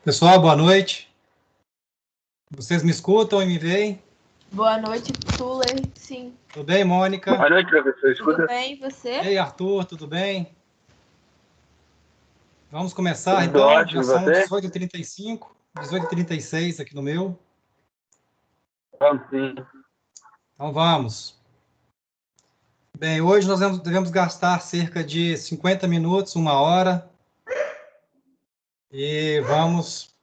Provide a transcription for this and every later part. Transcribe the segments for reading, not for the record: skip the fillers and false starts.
Pessoal, boa noite. Vocês me escutam e me veem? Boa noite, Tuller. Sim. Tudo bem, Mônica? Boa noite, professor. Escuta. Tudo bem, e você? Ei, Arthur, tudo bem? Vamos começar, Tudo então? ótimo, Já são e você? 18h35, 18h36 aqui no meu. Vamos sim. Então, vamos. Bem, hoje nós devemos gastar cerca de 50 minutos, 1 hora. E vamos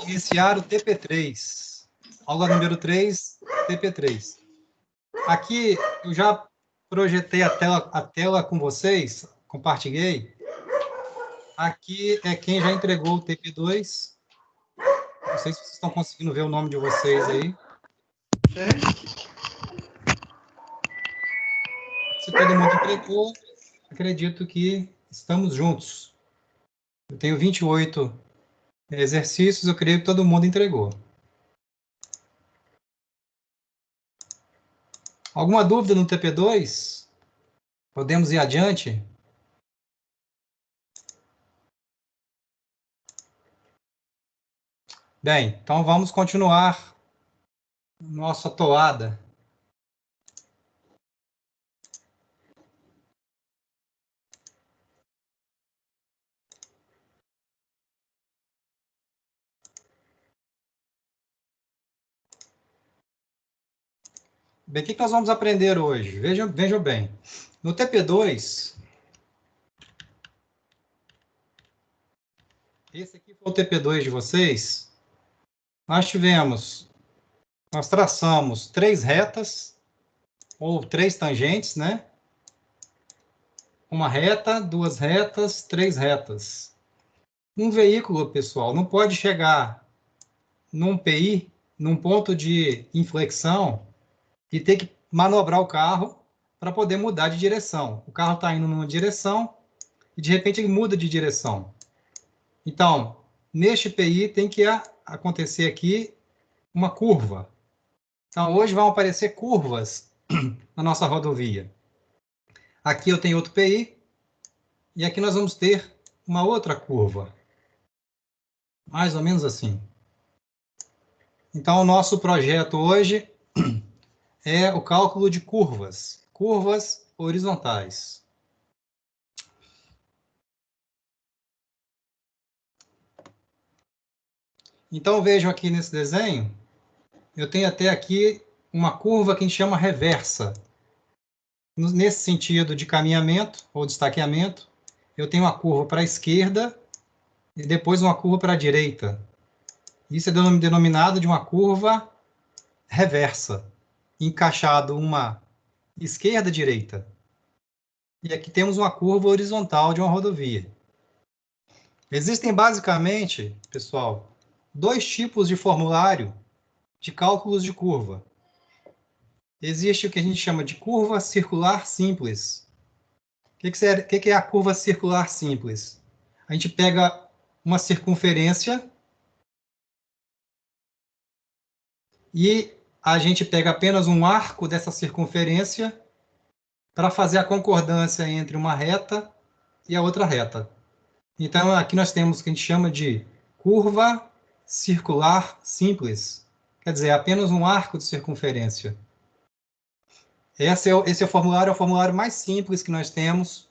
iniciar o TP3. Aula número 3, TP3. Aqui eu já projetei a tela com vocês, compartilhei. Aqui é quem já entregou o TP2. Não sei se vocês estão conseguindo ver o nome de vocês aí. Se todo mundo entregou, acredito que estamos juntos. Eu tenho 28 exercícios, eu creio que todo mundo entregou. Alguma dúvida no TP2? Podemos ir adiante? Bem, então vamos continuar nossa toada. Bem, o que nós vamos aprender hoje? Vejam bem. No TP2, esse aqui foi o TP2 de vocês. Nós traçamos 3 retas, ou 3 tangentes, né? Uma reta, 2 retas, 3 retas. Um veículo, pessoal, não pode chegar num PI, num ponto de inflexão, e ter que manobrar o carro para poder mudar de direção. O carro está indo numa direção e, de repente, ele muda de direção. Então, neste PI tem que acontecer aqui uma curva. Então, hoje vão aparecer curvas na nossa rodovia. Aqui eu tenho outro PI, e aqui nós vamos ter uma outra curva. Mais ou menos assim. Então, o nosso projeto hoje é o cálculo de curvas horizontais. Então, vejam aqui nesse desenho, eu tenho até aqui uma curva que a gente chama reversa. Nesse sentido de caminhamento ou destaqueamento, eu tenho uma curva para a esquerda e depois uma curva para a direita. Isso é denominado de uma curva reversa, encaixado uma esquerda-direita. E aqui temos uma curva horizontal de uma rodovia. Existem basicamente, pessoal, 2 tipos de formulário de cálculos de curva. Existe o que a gente chama de curva circular simples. O que é a curva circular simples? A gente pega uma circunferência e a gente pega apenas um arco dessa circunferência para fazer a concordância entre uma reta e a outra reta. Então, aqui nós temos o que a gente chama de curva circular simples. Quer dizer, apenas um arco de circunferência. Esse é o formulário mais simples que nós temos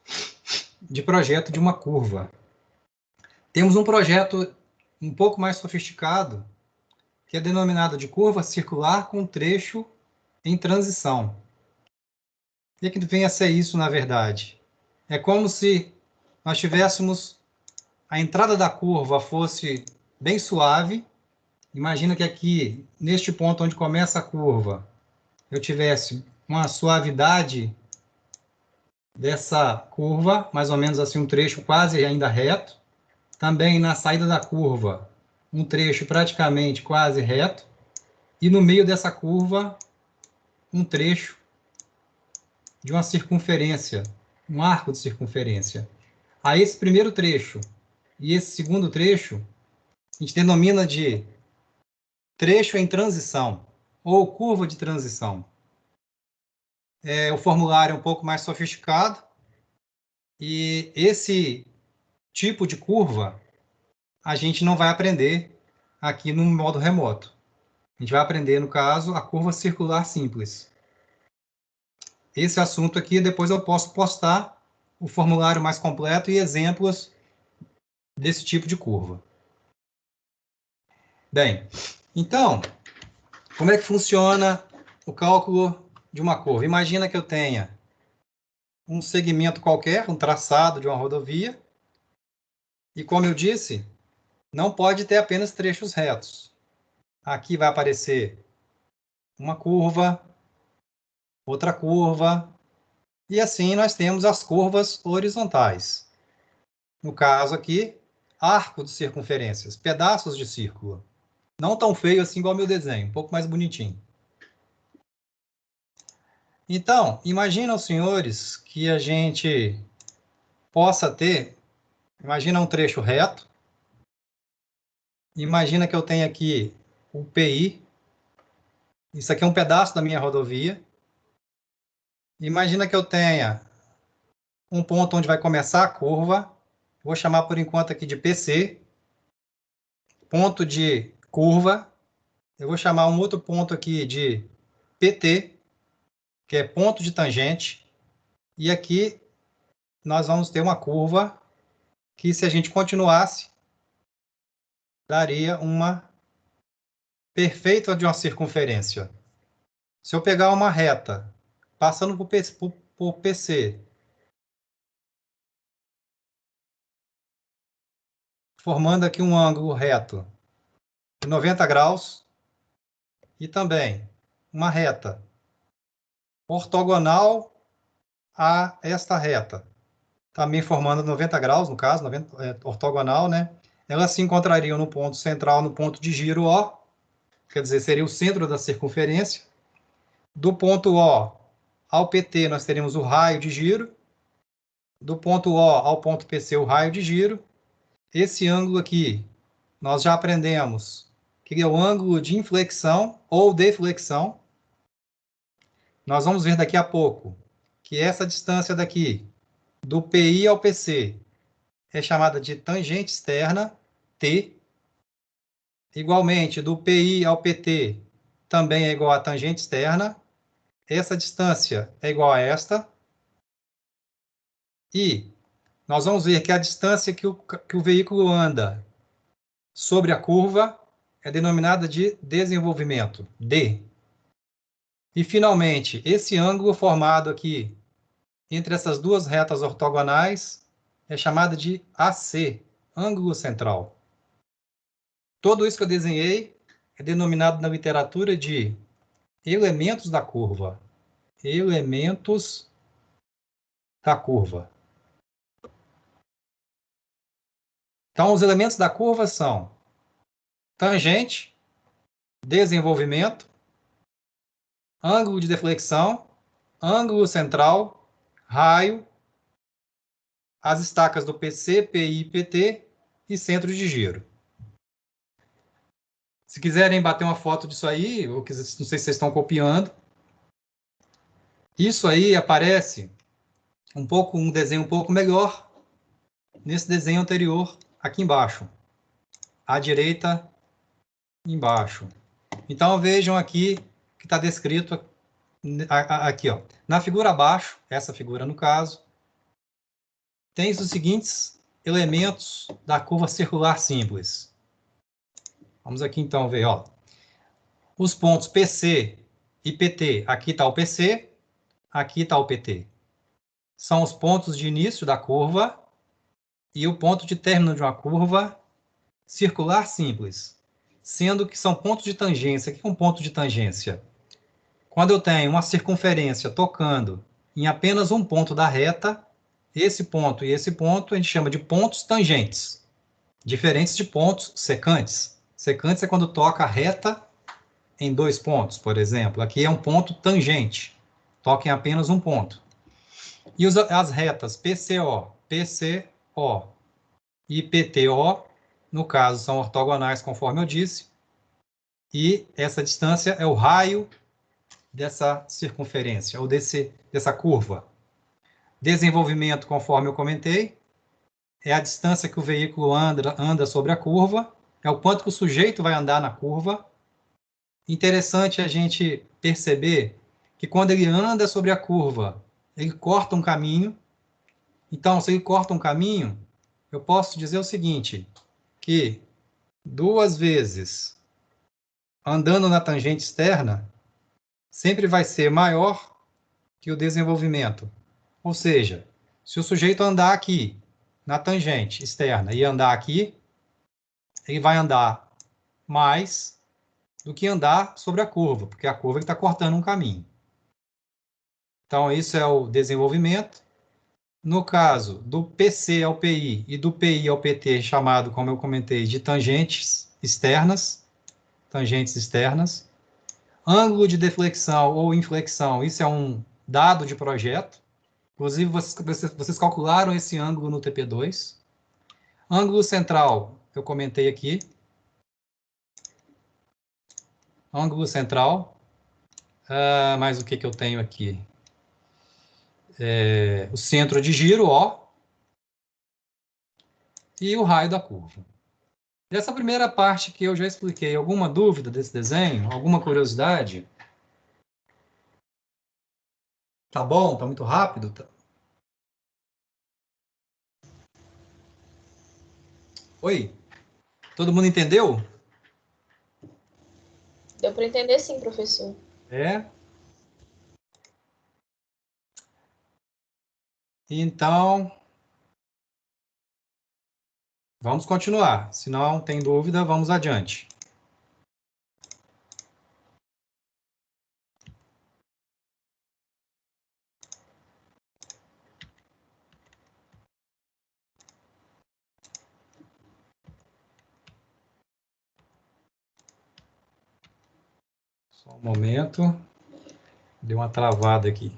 de projeto de uma curva. Temos um projeto um pouco mais sofisticado, que é denominado de curva circular com trecho em transição. O que vem a ser isso, na verdade? É como se nós tivéssemos a entrada da curva fosse bem suave. Imagina que aqui, neste ponto onde começa a curva, eu tivesse uma suavidade dessa curva, mais ou menos assim um trecho quase ainda reto. Também na saída da curva, um trecho praticamente quase reto. E no meio dessa curva, um trecho de uma circunferência, um arco de circunferência. A esse primeiro trecho e esse segundo trecho, a gente denomina de trecho em transição, ou curva de transição. O formulário é um pouco mais sofisticado, e esse tipo de curva a gente não vai aprender aqui no modo remoto. A gente vai aprender, no caso, a curva circular simples. Esse assunto aqui, depois eu posso postar o formulário mais completo e exemplos desse tipo de curva. Bem, então, como é que funciona o cálculo de uma curva? Imagina que eu tenha um segmento qualquer, um traçado de uma rodovia, e como eu disse, não pode ter apenas trechos retos. Aqui vai aparecer uma curva, outra curva, e assim nós temos as curvas horizontais. No caso aqui, arco de circunferências, pedaços de círculo. Não tão feio assim igual meu desenho, um pouco mais bonitinho. Então, imagina os senhores que a gente possa ter, imagina um trecho reto, imagina que eu tenho aqui o PI, isso aqui é um pedaço da minha rodovia, imagina que eu tenha um ponto onde vai começar a curva, vou chamar por enquanto aqui de PC, ponto de curva, eu vou chamar um outro ponto aqui de PT, que é ponto de tangente, e aqui nós vamos ter uma curva que, se a gente continuasse, daria uma perfeita de uma circunferência. Se eu pegar uma reta, passando por PC, formando aqui um ângulo reto de 90 graus, e também uma reta ortogonal a esta reta, também formando 90 graus, no caso, 90, ortogonal, né? Elas se encontrariam no ponto central, no ponto de giro O, quer dizer, seria o centro da circunferência. Do ponto O ao PT, nós teremos o raio de giro. Do ponto O ao ponto PC, o raio de giro. Esse ângulo aqui, nós já aprendemos que é o ângulo de inflexão ou deflexão. Nós vamos ver daqui a pouco que essa distância daqui, do PI ao PC, é chamada de tangente externa, T. Igualmente, do PI ao PT, também é igual a tangente externa. Essa distância é igual a esta. E nós vamos ver que a distância que o veículo anda sobre a curva é denominada de desenvolvimento, D. E, finalmente, esse ângulo formado aqui entre essas duas retas ortogonais é chamado de AC, ângulo central. Tudo isso que eu desenhei é denominado na literatura de elementos da curva. Elementos da curva. Então, os elementos da curva são tangente, desenvolvimento, ângulo de deflexão, ângulo central, raio, as estacas do PC, PI, PT e centro de giro. Se quiserem bater uma foto disso aí, ou não sei se vocês estão copiando, isso aí aparece um desenho um pouco melhor nesse desenho anterior, aqui embaixo. À direita, embaixo. Então, vejam aqui que está descrito aqui, ó. Na figura abaixo, essa figura no caso, tem os seguintes elementos da curva circular simples. Vamos aqui então ver, ó. Os pontos PC e PT, aqui está o PC, aqui está o PT. São os pontos de início da curva e o ponto de término de uma curva circular simples, sendo que são pontos de tangência. O que é um ponto de tangência? Quando eu tenho uma circunferência tocando em apenas um ponto da reta, esse ponto e esse ponto a gente chama de pontos tangentes, diferentes de pontos secantes. Secantes é quando toca a reta em dois pontos, por exemplo. Aqui é um ponto tangente, toca em apenas um ponto. E as retas PCO, PCO e PTO, no caso, são ortogonais, conforme eu disse, e essa distância é o raio dessa circunferência, ou dessa curva. Desenvolvimento, conforme eu comentei, é a distância que o veículo anda sobre a curva, é o quanto que o sujeito vai andar na curva. Interessante a gente perceber que quando ele anda sobre a curva, ele corta um caminho. Então, se ele corta um caminho, eu posso dizer o seguinte, que 2 vezes andando na tangente externa sempre vai ser maior que o desenvolvimento. Ou seja, se o sujeito andar aqui na tangente externa e andar aqui, ele vai andar mais do que andar sobre a curva, porque a curva está cortando um caminho. Então, isso é o desenvolvimento. No caso do PC ao PI e do PI ao PT, chamado, como eu comentei, de tangentes externas, ângulo de deflexão ou inflexão, isso é um dado de projeto. Inclusive, vocês calcularam esse ângulo no TP2. Ângulo central, eu comentei aqui. Ângulo central. Mas o que eu tenho aqui? O centro de giro, O. E o raio da curva. Essa primeira parte que eu já expliquei, alguma dúvida desse desenho? Alguma curiosidade? Tá bom? Tá muito rápido? Oi? Todo mundo entendeu? Deu para entender sim, professor. É? Então, vamos continuar. Se não tem dúvida, vamos adiante. Só um momento. Deu uma travada aqui.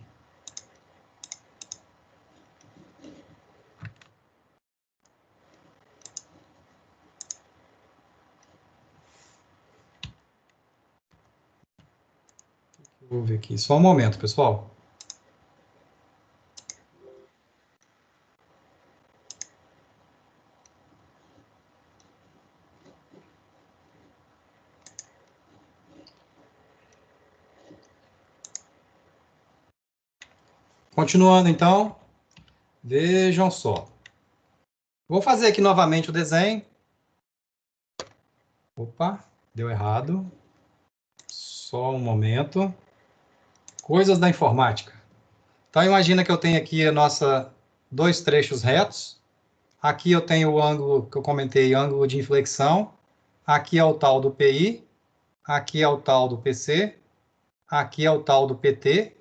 Vou ver aqui. Só um momento, pessoal. Continuando, então. Vejam só. Vou fazer aqui novamente o desenho. Opa, deu errado. Só um momento. Coisas da informática. Então, imagina que eu tenho aqui dois trechos retos. Aqui eu tenho o ângulo que eu comentei, ângulo de inflexão. Aqui é o tal do PI. Aqui é o tal do PC. Aqui é o tal do PT.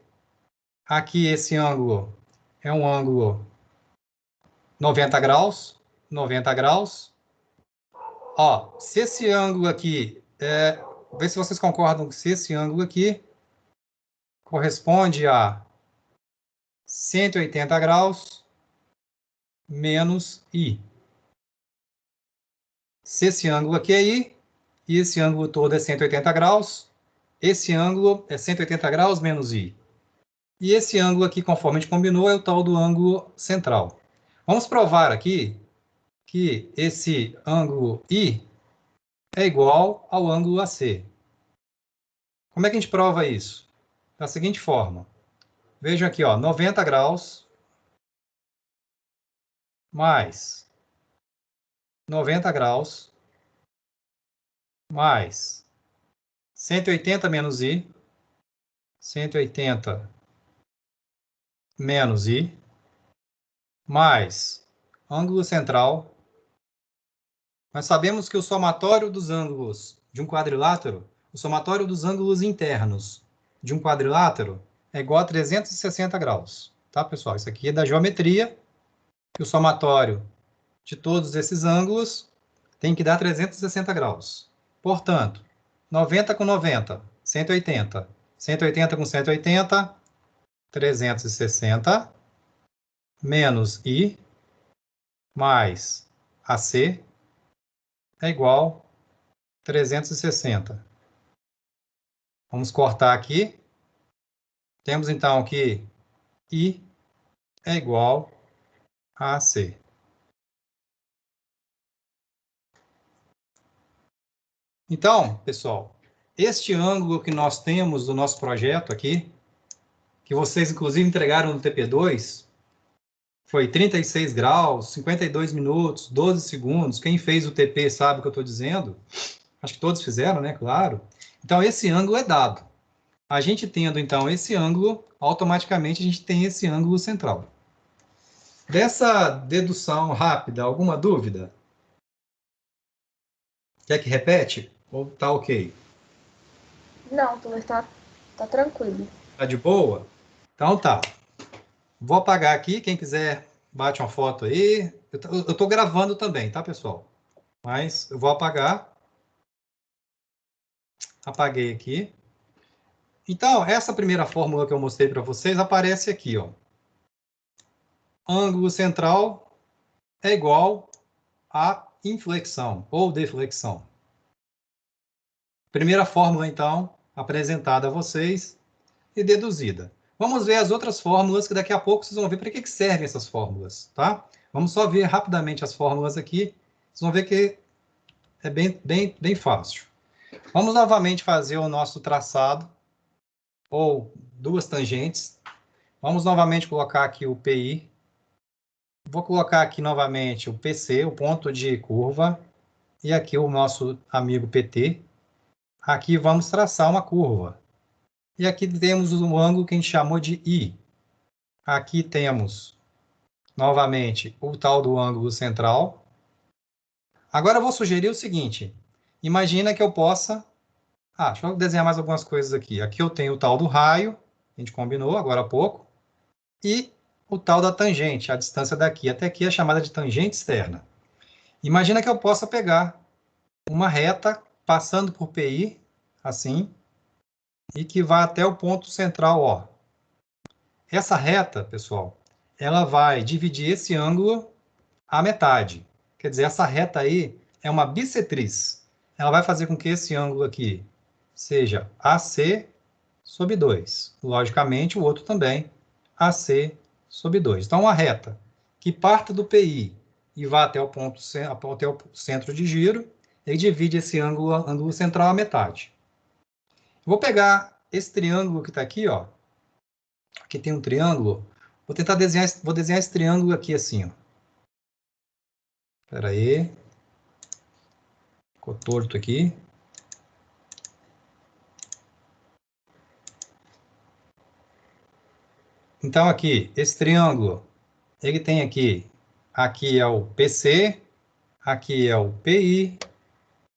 Aqui esse ângulo é um ângulo 90 graus. 90 graus. Ó, se esse ângulo aqui, vê se vocês concordam que se esse ângulo aqui corresponde a 180 graus menos I. Se esse ângulo aqui é I, e esse ângulo todo é 180 graus, esse ângulo é 180 graus menos I. E esse ângulo aqui, conforme a gente combinou, é o tal do ângulo central. Vamos provar aqui que esse ângulo I é igual ao ângulo AC. Como é que a gente prova isso? Da seguinte forma. Vejam aqui, ó, 90 graus mais 90 graus mais 180 menos I, 180 menos I, mais ângulo central. Nós sabemos que o somatório dos ângulos de um quadrilátero, o somatório dos ângulos internos de um quadrilátero é igual a 360 graus. Tá, pessoal? Isso aqui é da geometria, que o somatório de todos esses ângulos tem que dar 360 graus. Portanto, 90 com 90, 180. 180 com 180, 360, menos I, mais AC, é igual a 360. Vamos cortar aqui. Temos, então, que I é igual a AC. Então, pessoal, este ângulo que nós temos do nosso projeto aqui, que vocês inclusive entregaram no TP2, foi 36 graus, 52 minutos, 12 segundos. Quem fez o TP sabe o que eu estou dizendo. Acho que todos fizeram, né? Claro. Então, esse ângulo é dado. A gente tendo, então, esse ângulo, automaticamente a gente tem esse ângulo central. Dessa dedução rápida, alguma dúvida? Quer que repete? Ou tá ok? Não, tu tá tranquilo. Tá de boa? Então tá. Vou apagar aqui. Quem quiser, bate uma foto aí. Eu tô gravando também, tá, pessoal? Mas eu vou apagar. Apaguei aqui. Então, essa primeira fórmula que eu mostrei para vocês aparece aqui, ó. Ângulo central é igual a inflexão ou deflexão. Primeira fórmula, então, apresentada a vocês e deduzida. Vamos ver as outras fórmulas, que daqui a pouco vocês vão ver para que servem essas fórmulas, tá? Vamos só ver rapidamente as fórmulas aqui. Vocês vão ver que é bem fácil. Vamos novamente fazer o nosso traçado, ou duas tangentes. Vamos novamente colocar aqui o PI. Vou colocar aqui novamente o PC, o ponto de curva, e aqui o nosso amigo PT. Aqui vamos traçar uma curva. E aqui temos um ângulo que a gente chamou de I. Aqui temos, novamente, o tal do ângulo central. Agora eu vou sugerir o seguinte. Imagina que eu possa... deixa eu desenhar mais algumas coisas aqui. Aqui eu tenho o tal do raio, a gente combinou agora há pouco, e o tal da tangente, a distância daqui até aqui é chamada de tangente externa. Imagina que eu possa pegar uma reta passando por PI, assim, e que vai até o ponto central, ó. Essa reta, pessoal, ela vai dividir esse ângulo à metade. Quer dizer, essa reta aí é uma bissetriz. Ela vai fazer com que esse ângulo aqui seja AC sobre 2. Logicamente, o outro também, AC sobre 2. Então, uma reta que parta do PI e vá até o ponto até o centro de giro, ele divide esse ângulo central à metade. Vou pegar esse triângulo que está aqui, ó. Aqui tem um triângulo. Vou tentar desenhar, vou desenhar esse triângulo aqui assim, ó. Espera aí. Ficou torto aqui. Então, aqui, esse triângulo, ele tem aqui é o PC, aqui é o PI,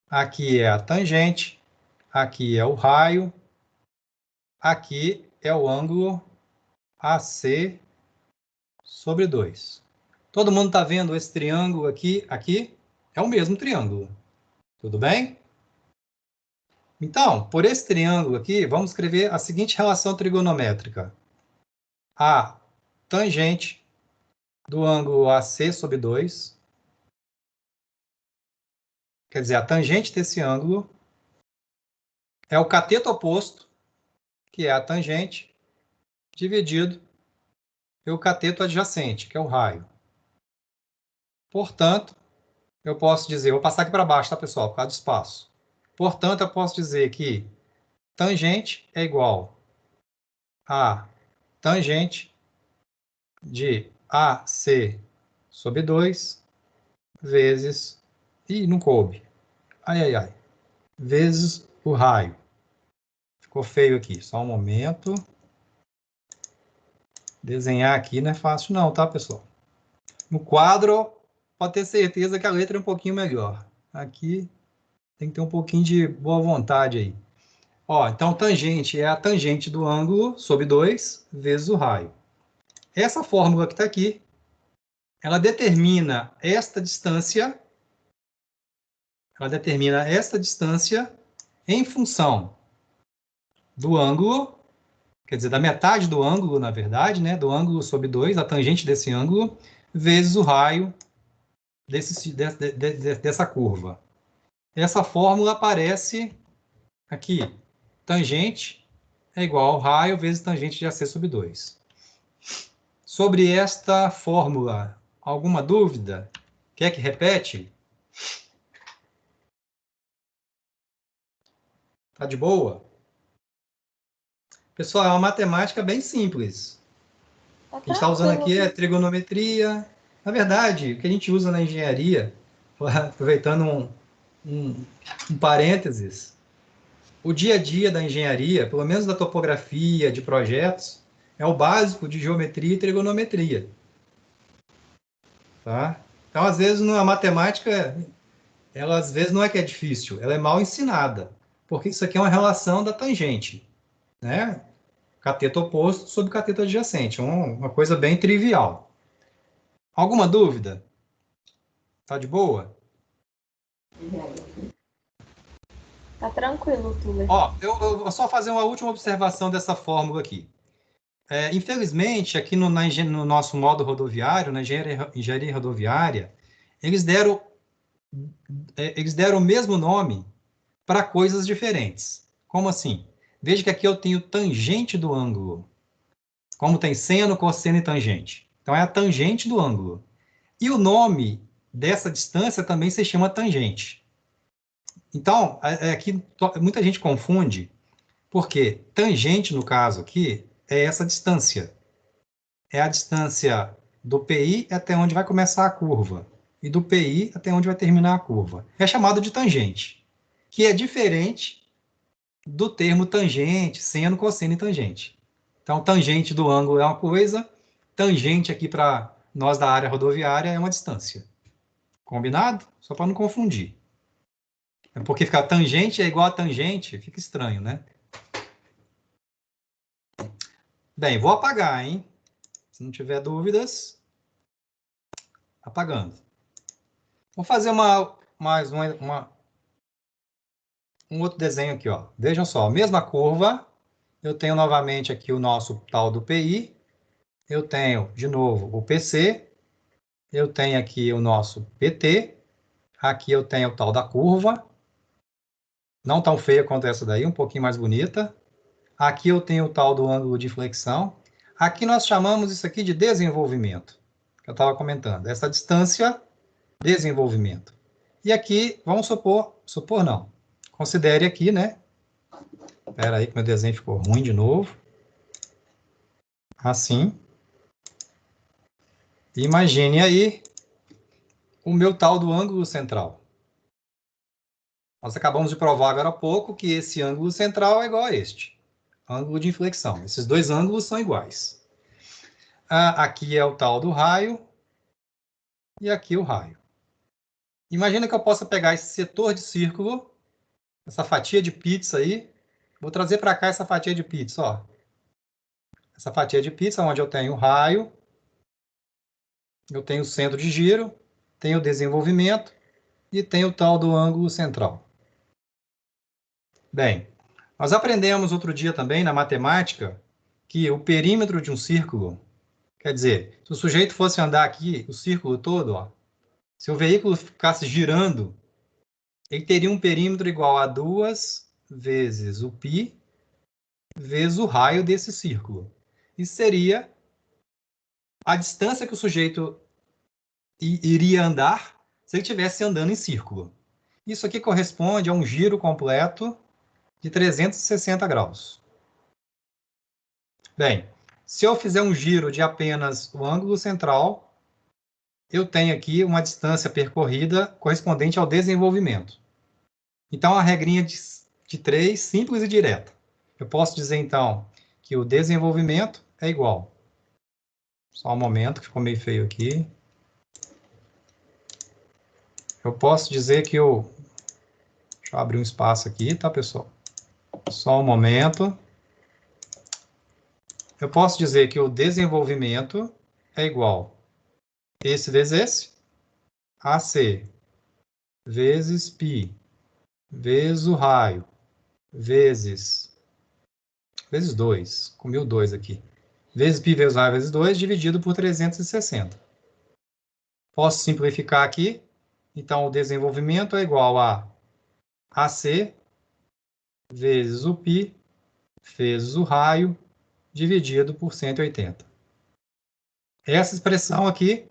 aqui é a tangente, aqui é o raio, aqui é o ângulo AC sobre 2. Todo mundo está vendo esse triângulo aqui? Aqui é o mesmo triângulo. Tudo bem? Então, por esse triângulo aqui, vamos escrever a seguinte relação trigonométrica. A tangente do ângulo AC sobre 2, quer dizer, a tangente desse ângulo é o cateto oposto, que é a tangente, dividido pelo cateto adjacente, que é o raio. Portanto, eu posso dizer, vou passar aqui para baixo, tá, pessoal, por causa do espaço. Portanto, eu posso dizer que tangente é igual a tangente de AC sobre 2 vezes... Ih, não coube. Ai. Vezes o raio. Ficou feio aqui, só um momento. Desenhar aqui não é fácil não, tá, pessoal? No quadro, pode ter certeza que a letra é um pouquinho melhor. Aqui tem que ter um pouquinho de boa vontade aí. Ó, então, tangente é a tangente do ângulo sobre 2 vezes o raio. Essa fórmula que está aqui, ela determina esta distância em função do ângulo, quer dizer, da metade do ângulo, na verdade, né, do ângulo sobre 2, a tangente desse ângulo, vezes o raio dessa curva. Essa fórmula aparece aqui. Tangente é igual ao raio vezes tangente de AC sobre 2. Sobre esta fórmula, alguma dúvida? Quer que repete? Tá de boa? Pessoal, é uma matemática bem simples. Tá O que a gente está usando tranquilo. aqui é trigonometria. Na verdade, o que a gente usa na engenharia, aproveitando um parênteses, o dia a dia da engenharia, pelo menos da topografia, de projetos, é o básico de geometria e trigonometria. Tá? Então, às vezes, a matemática, ela às vezes não é que é difícil, ela é mal ensinada, porque isso aqui é uma relação da tangente, né? Cateto oposto sobre cateto adjacente, uma coisa bem trivial. Alguma dúvida? Tá de boa? Tá tranquilo, Tuller. Ó, eu vou só fazer uma última observação dessa fórmula aqui. Infelizmente, aqui no nosso modo rodoviário, na engenharia rodoviária, eles deram o mesmo nome para coisas diferentes. Como assim? Veja que aqui eu tenho tangente do ângulo. Como tem seno, cosseno e tangente. Então, é a tangente do ângulo. E o nome dessa distância também se chama tangente. Então, aqui muita gente confunde, porque tangente, no caso aqui, é essa distância. É a distância do PI até onde vai começar a curva, e do PI até onde vai terminar a curva. É chamado de tangente, que é diferente do termo tangente, seno, cosseno e tangente. Então, tangente do ângulo é uma coisa, tangente aqui para nós da área rodoviária é uma distância. Combinado? Só para não confundir. Porque ficar tangente é igual a tangente, fica estranho, né? Bem, vou apagar, hein? Se não tiver dúvidas, apagando. Vou fazer mais um outro desenho aqui, ó. Vejam só, mesma curva, eu tenho novamente aqui o nosso tal do PI, eu tenho, de novo, o PC, eu tenho aqui o nosso PT, aqui eu tenho o tal da curva, não tão feia quanto essa daí, um pouquinho mais bonita. Aqui eu tenho o tal do ângulo de inflexão. Aqui nós chamamos isso aqui de desenvolvimento, que eu estava comentando. Essa distância, desenvolvimento. E aqui, vamos supor não. Considere aqui, né? Espera aí que meu desenho ficou ruim de novo. Assim. Imagine aí o meu tal do ângulo central. Nós acabamos de provar agora há pouco que esse ângulo central é igual a este. Ângulo de inflexão. Esses dois ângulos são iguais. Aqui é o tal do raio. E aqui o raio. Imagina que eu possa pegar esse setor de círculo, essa fatia de pizza aí, vou trazer para cá essa fatia de pizza, ó. Essa fatia de pizza, onde eu tenho o raio, eu tenho o centro de giro, tenho o desenvolvimento e tenho o tal do ângulo central. Bem, nós aprendemos outro dia também na matemática que o perímetro de um círculo, quer dizer, se o sujeito fosse andar aqui o círculo todo, ó, se o veículo ficasse girando, ele teria um perímetro igual a 2 vezes o π vezes o raio desse círculo. Isso seria a distância que o sujeito iria andar se ele estivesse andando em círculo. Isso aqui corresponde a um giro completo de 360 graus. Bem, se eu fizer um giro de apenas o ângulo central, eu tenho aqui uma distância percorrida correspondente ao desenvolvimento. Então, a regrinha de 3, simples e direta. Eu posso dizer, então, que o desenvolvimento é igual. Só um momento, que ficou meio feio aqui. Eu posso dizer que o... Deixa eu abrir um espaço aqui, tá, pessoal? Só um momento. Eu posso dizer que o desenvolvimento é igual esse vezes esse, AC, vezes π, vezes o raio, vezes 2, comi o 2 aqui, vezes π vezes raio vezes 2, dividido por 360. Posso simplificar aqui, então o desenvolvimento é igual a AC vezes o π vezes o raio, dividido por 180. Essa expressão aqui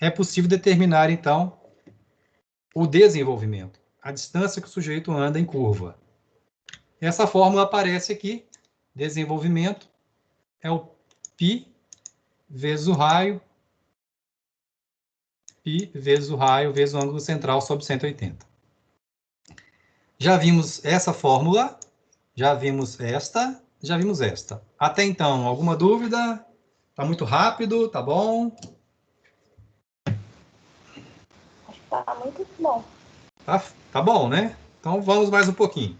é possível determinar, então, o desenvolvimento, a distância que o sujeito anda em curva. Essa fórmula aparece aqui, desenvolvimento, é o π vezes o raio, π vezes o raio, vezes o ângulo central sobre 180. Já vimos essa fórmula, já vimos esta, já vimos esta. Até então, alguma dúvida? Tá muito rápido, tá bom? Acho que tá muito bom. Tá bom, né? Então vamos mais um pouquinho.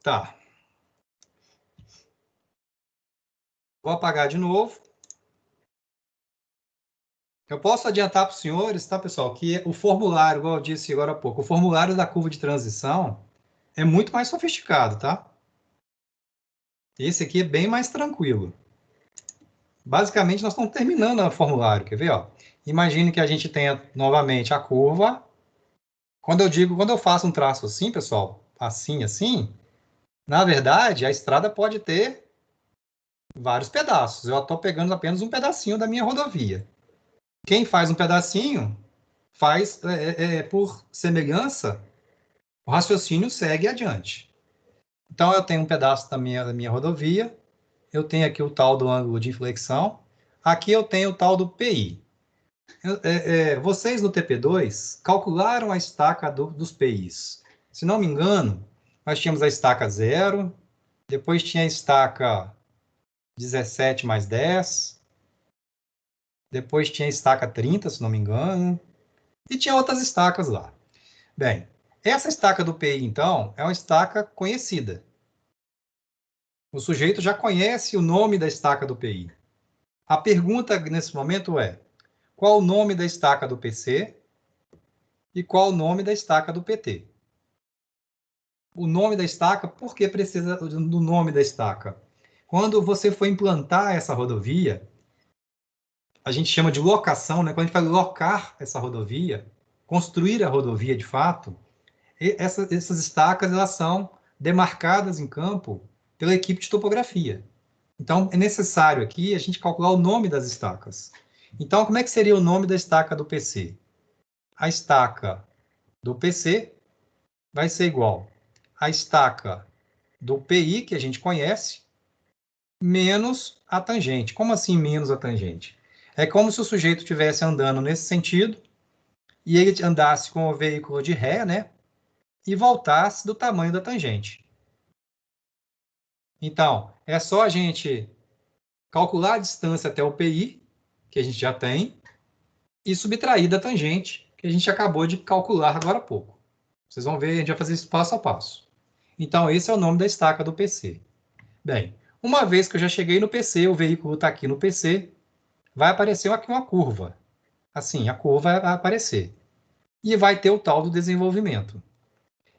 Tá. Vou apagar de novo. Eu posso adiantar para os senhores, tá, pessoal, que o formulário, igual eu disse agora há pouco, o formulário da curva de transição é muito mais sofisticado, tá? Esse aqui é bem mais tranquilo. Basicamente, nós estamos terminando o formulário, quer ver? Ó? Imagine que a gente tenha novamente a curva. Quando eu faço um traço assim, pessoal, assim, assim, na verdade, a estrada pode ter vários pedaços. Eu estou pegando apenas um pedacinho da minha rodovia. Quem faz um pedacinho, faz, por semelhança, o raciocínio segue adiante. Então, eu tenho um pedaço da minha rodovia, eu tenho aqui o tal do ângulo de inflexão, aqui eu tenho o tal do PI. Vocês no TP2 calcularam a estaca dos PIs. Se não me engano, nós tínhamos a estaca 0, depois tinha a estaca 17 mais 10, depois tinha a estaca 30, se não me engano, e tinha outras estacas lá. Bem, essa estaca do PI, então, é uma estaca conhecida. O sujeito já conhece o nome da estaca do PI. A pergunta nesse momento é: qual o nome da estaca do PC e qual o nome da estaca do PT? O nome da estaca, por que precisa do nome da estaca? Quando você for implantar essa rodovia, a gente chama de locação, né? Quando a gente vai locar essa rodovia, construir a rodovia de fato, essas estacas elas são demarcadas em campo pela equipe de topografia. Então, é necessário aqui a gente calcular o nome das estacas. Então, como é que seria o nome da estaca do PC? A estaca do PC vai ser igual à estaca do PI, que a gente conhece, menos a tangente. Como assim menos a tangente? É como se o sujeito estivesse andando nesse sentido e ele andasse com o veículo de ré, né? E voltasse do tamanho da tangente. Então, é só a gente calcular a distância até o PI, que a gente já tem, e subtrair da tangente, que a gente acabou de calcular agora há pouco. Vocês vão ver, a gente vai fazer isso passo a passo. Então, esse é o nome da estaca do PC. Bem, uma vez que eu já cheguei no PC, o veículo está aqui no PC, vai aparecer aqui uma curva. Assim, a curva vai aparecer. E vai ter o tal do desenvolvimento.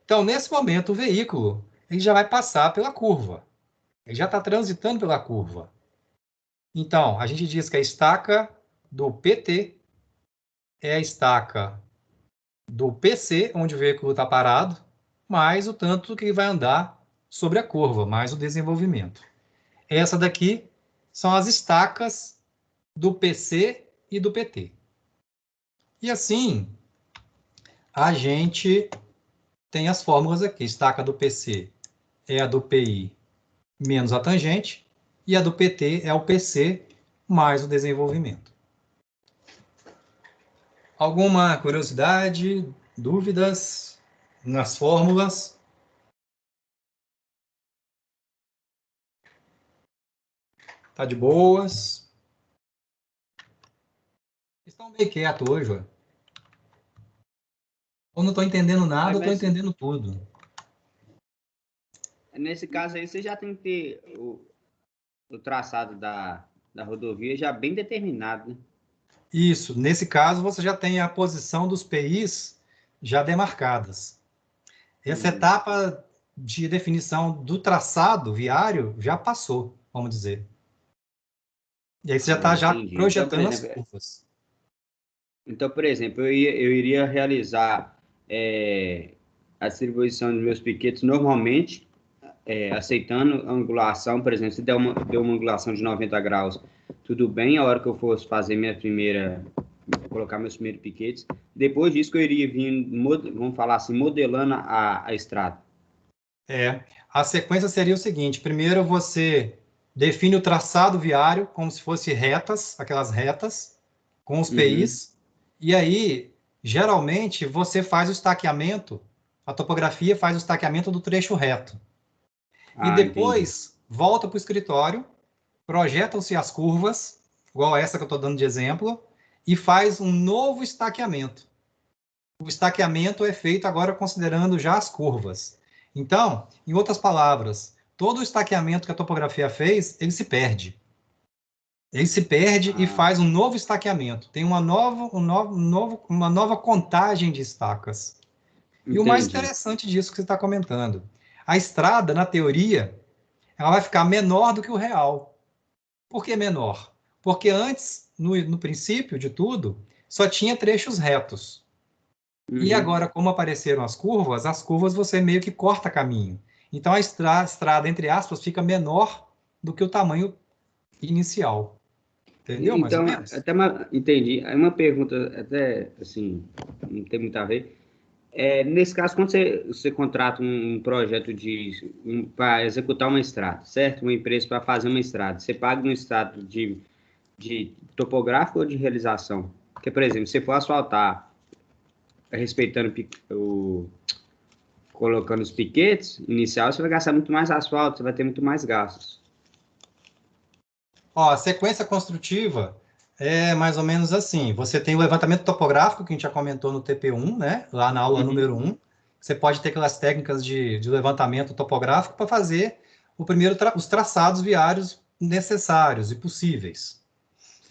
Então, nesse momento, o veículo ele já vai passar pela curva. Ele já está transitando pela curva. Então, a gente diz que a estaca do PT é a estaca do PC, onde o veículo está parado, mais o tanto que ele vai andar sobre a curva, mais o desenvolvimento. Essa daqui são as estacas do PC e do PT. E assim, a gente tem as fórmulas aqui. Estaca do PC é a do PI menos a tangente, e a do PT é o PC mais o desenvolvimento. Alguma curiosidade, dúvidas nas fórmulas? Tá de boas? Estão bem quietos hoje, ó. Ou não estou entendendo nada, ou estou entendendo tudo. Nesse caso aí, você já tem que ter o traçado da rodovia já bem determinado, né? Isso, nesse caso você já tem a posição dos PIs já demarcadas. Essa etapa de definição do traçado viário já passou, vamos dizer. E aí você já está já projetando então, as curvas. Então, por exemplo, eu iria realizar a distribuição dos meus piquetes normalmente, aceitando a angulação, por exemplo, se deu uma angulação de 90 graus, tudo bem, a hora que eu fosse fazer colocar meus primeiros piquetes. Depois disso que eu iria vir, vamos falar assim, modelando a estrada. A sequência seria o seguinte: primeiro você define o traçado viário como se fosse retas, aquelas retas, com os PIs, e aí, geralmente, você faz o estaqueamento, a topografia faz o estaqueamento do trecho reto. E depois, volta para o escritório, projetam-se as curvas, igual essa que eu estou dando de exemplo, e faz um novo estaqueamento. O estaqueamento é feito agora considerando já as curvas. Então, em outras palavras, todo o estaqueamento que a topografia fez, ele se perde. Ele se perde e faz um novo estaqueamento. Tem uma nova contagem de estacas. E o mais interessante disso que você está comentando, a estrada, na teoria, ela vai ficar menor do que o real. Por que menor? Porque antes, no princípio de tudo, só tinha trechos retos. E agora, como apareceram as curvas você meio que corta caminho. Então, a estrada, entre aspas, fica menor do que o tamanho inicial. Entendeu, mais ou menos? Entendi. Aí uma pergunta, até assim, não tem muito a ver. Nesse caso, quando você contrata um projeto para executar uma estrada, certo? Uma empresa para fazer uma estrada, você paga no estado de topográfico ou de realização? Porque, por exemplo, se você for asfaltar respeitando colocando os piquetes inicial, você vai gastar muito mais asfalto, você vai ter muito mais gastos. A sequência construtiva é mais ou menos assim. Você tem o levantamento topográfico, que a gente já comentou no TP1, né? Lá na aula número 1. Você pode ter aquelas técnicas de levantamento topográfico para fazer os traçados viários necessários e possíveis.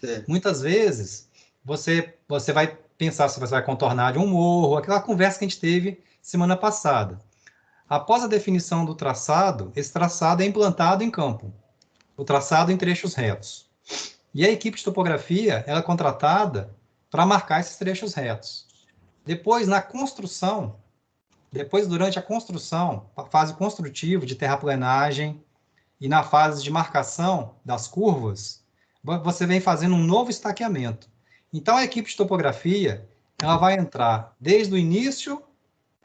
Certo. Muitas vezes, você vai pensar se você vai contornar de um morro, aquela conversa que a gente teve semana passada. Após a definição do traçado, esse traçado é implantado em campo. O traçado em trechos retos. E a equipe de topografia ela é contratada para marcar esses trechos retos. Depois, durante a construção, a fase construtiva de terraplenagem e na fase de marcação das curvas, você vem fazendo um novo estaqueamento. Então, a equipe de topografia ela vai entrar desde o início,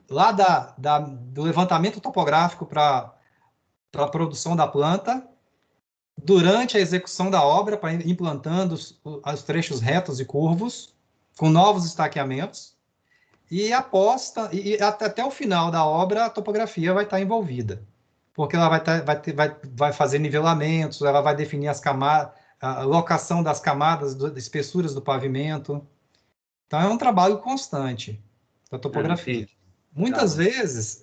lá do levantamento topográfico para a produção da planta, durante a execução da obra, implantando os trechos retos e curvos, com novos estaqueamentos, e até o final da obra, a topografia vai estar envolvida, porque ela vai fazer nivelamentos, ela vai definir a locação das camadas, espessuras do pavimento. Então, é um trabalho constante da topografia. Muitas vezes,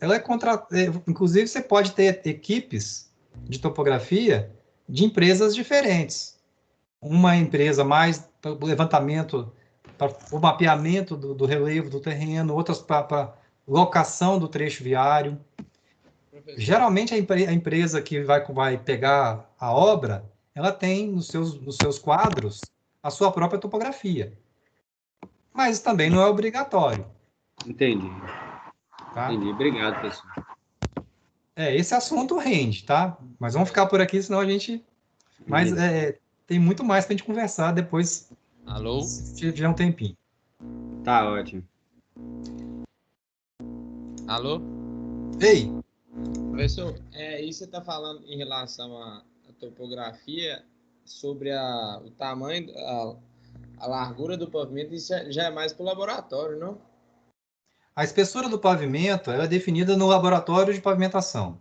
inclusive, você pode ter equipes de topografia de empresas diferentes. Uma empresa mais para o levantamento, para o mapeamento do relevo do terreno, outras para locação do trecho viário. Professor. Geralmente, a empresa que vai pegar a obra, ela tem nos seus quadros a sua própria topografia. Mas também não é obrigatório. Entendi. Tá? Entendi. Obrigado, professor. Esse assunto rende, tá? Mas vamos ficar por aqui, senão a gente... Mas tem muito mais para a gente conversar depois. Alô? Se tiver um tempinho. Tá ótimo. Alô? Ei! Professor, isso você está falando em relação à topografia, sobre o tamanho, a largura do pavimento, isso já é mais para o laboratório, não? A espessura do pavimento ela é definida no laboratório de pavimentação.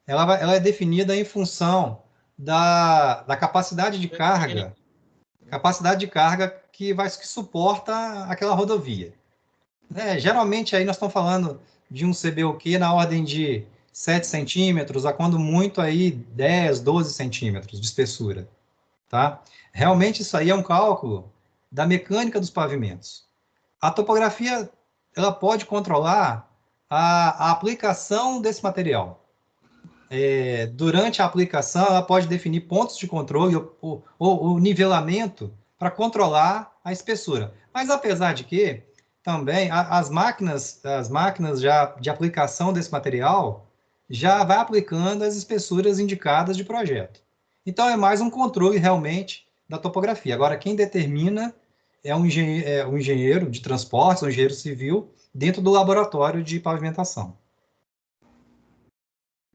Ela é definida em função da capacidade de carga que suporta aquela rodovia. Geralmente, aí nós estamos falando de um CBOQ na ordem de 7 centímetros, a quando muito aí 10, 12 centímetros de espessura. Tá? Realmente, isso aí é um cálculo da mecânica dos pavimentos. A topografia ela pode controlar a aplicação desse material. Durante a aplicação, ela pode definir pontos de controle ou o nivelamento para controlar a espessura. Mas, apesar de que, também, as máquinas já de aplicação desse material já vai aplicando as espessuras indicadas de projeto. Então, é mais um controle, realmente, da topografia. Agora, quem determina é um engenheiro de transportes, um engenheiro civil, dentro do laboratório de pavimentação.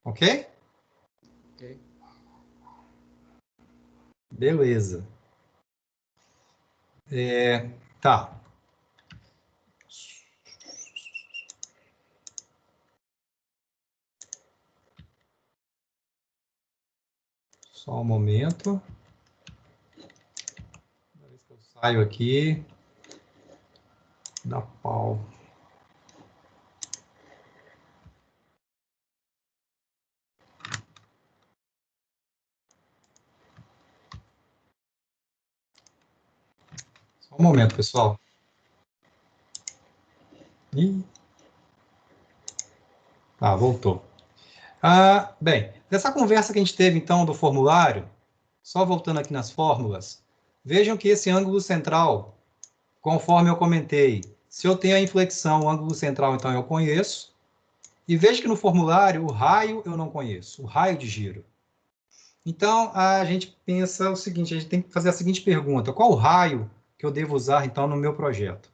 Ok? Ok. Beleza. Tá. Só um momento. Eu saio aqui. Dá pau. Só um momento, pessoal. Ih. Voltou. Bem, dessa conversa que a gente teve, então, do formulário, só voltando aqui nas fórmulas, vejam que esse ângulo central, conforme eu comentei, se eu tenho a inflexão, o ângulo central, então eu conheço. E veja que no formulário, o raio eu não conheço, o raio de giro. Então, a gente pensa o seguinte, a gente tem que fazer a seguinte pergunta: qual o raio que eu devo usar, então, no meu projeto?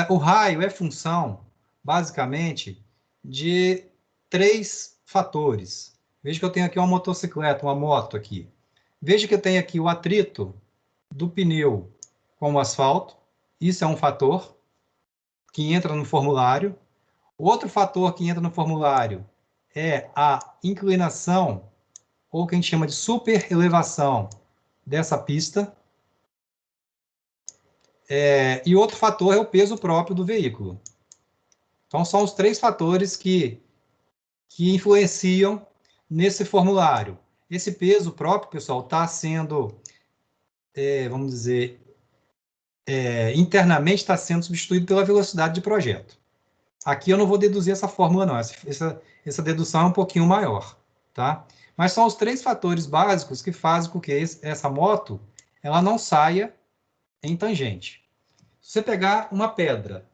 O raio é função, basicamente, de 3 fatores. Veja que eu tenho aqui uma motocicleta, uma moto aqui. Veja que eu tenho aqui o atrito do pneu com o asfalto. Isso é um fator que entra no formulário. Outro fator que entra no formulário é a inclinação, ou que a gente chama de superelevação dessa pista. E outro fator é o peso próprio do veículo. Então, são os 3 fatores que influenciam nesse formulário. Esse peso próprio, pessoal, está sendo, vamos dizer, internamente está sendo substituído pela velocidade de projeto. Aqui eu não vou deduzir essa fórmula, não. Essa dedução é um pouquinho maior, tá? Mas são os 3 fatores básicos que fazem com que essa moto ela não saia em tangente. Se você pegar uma pedra,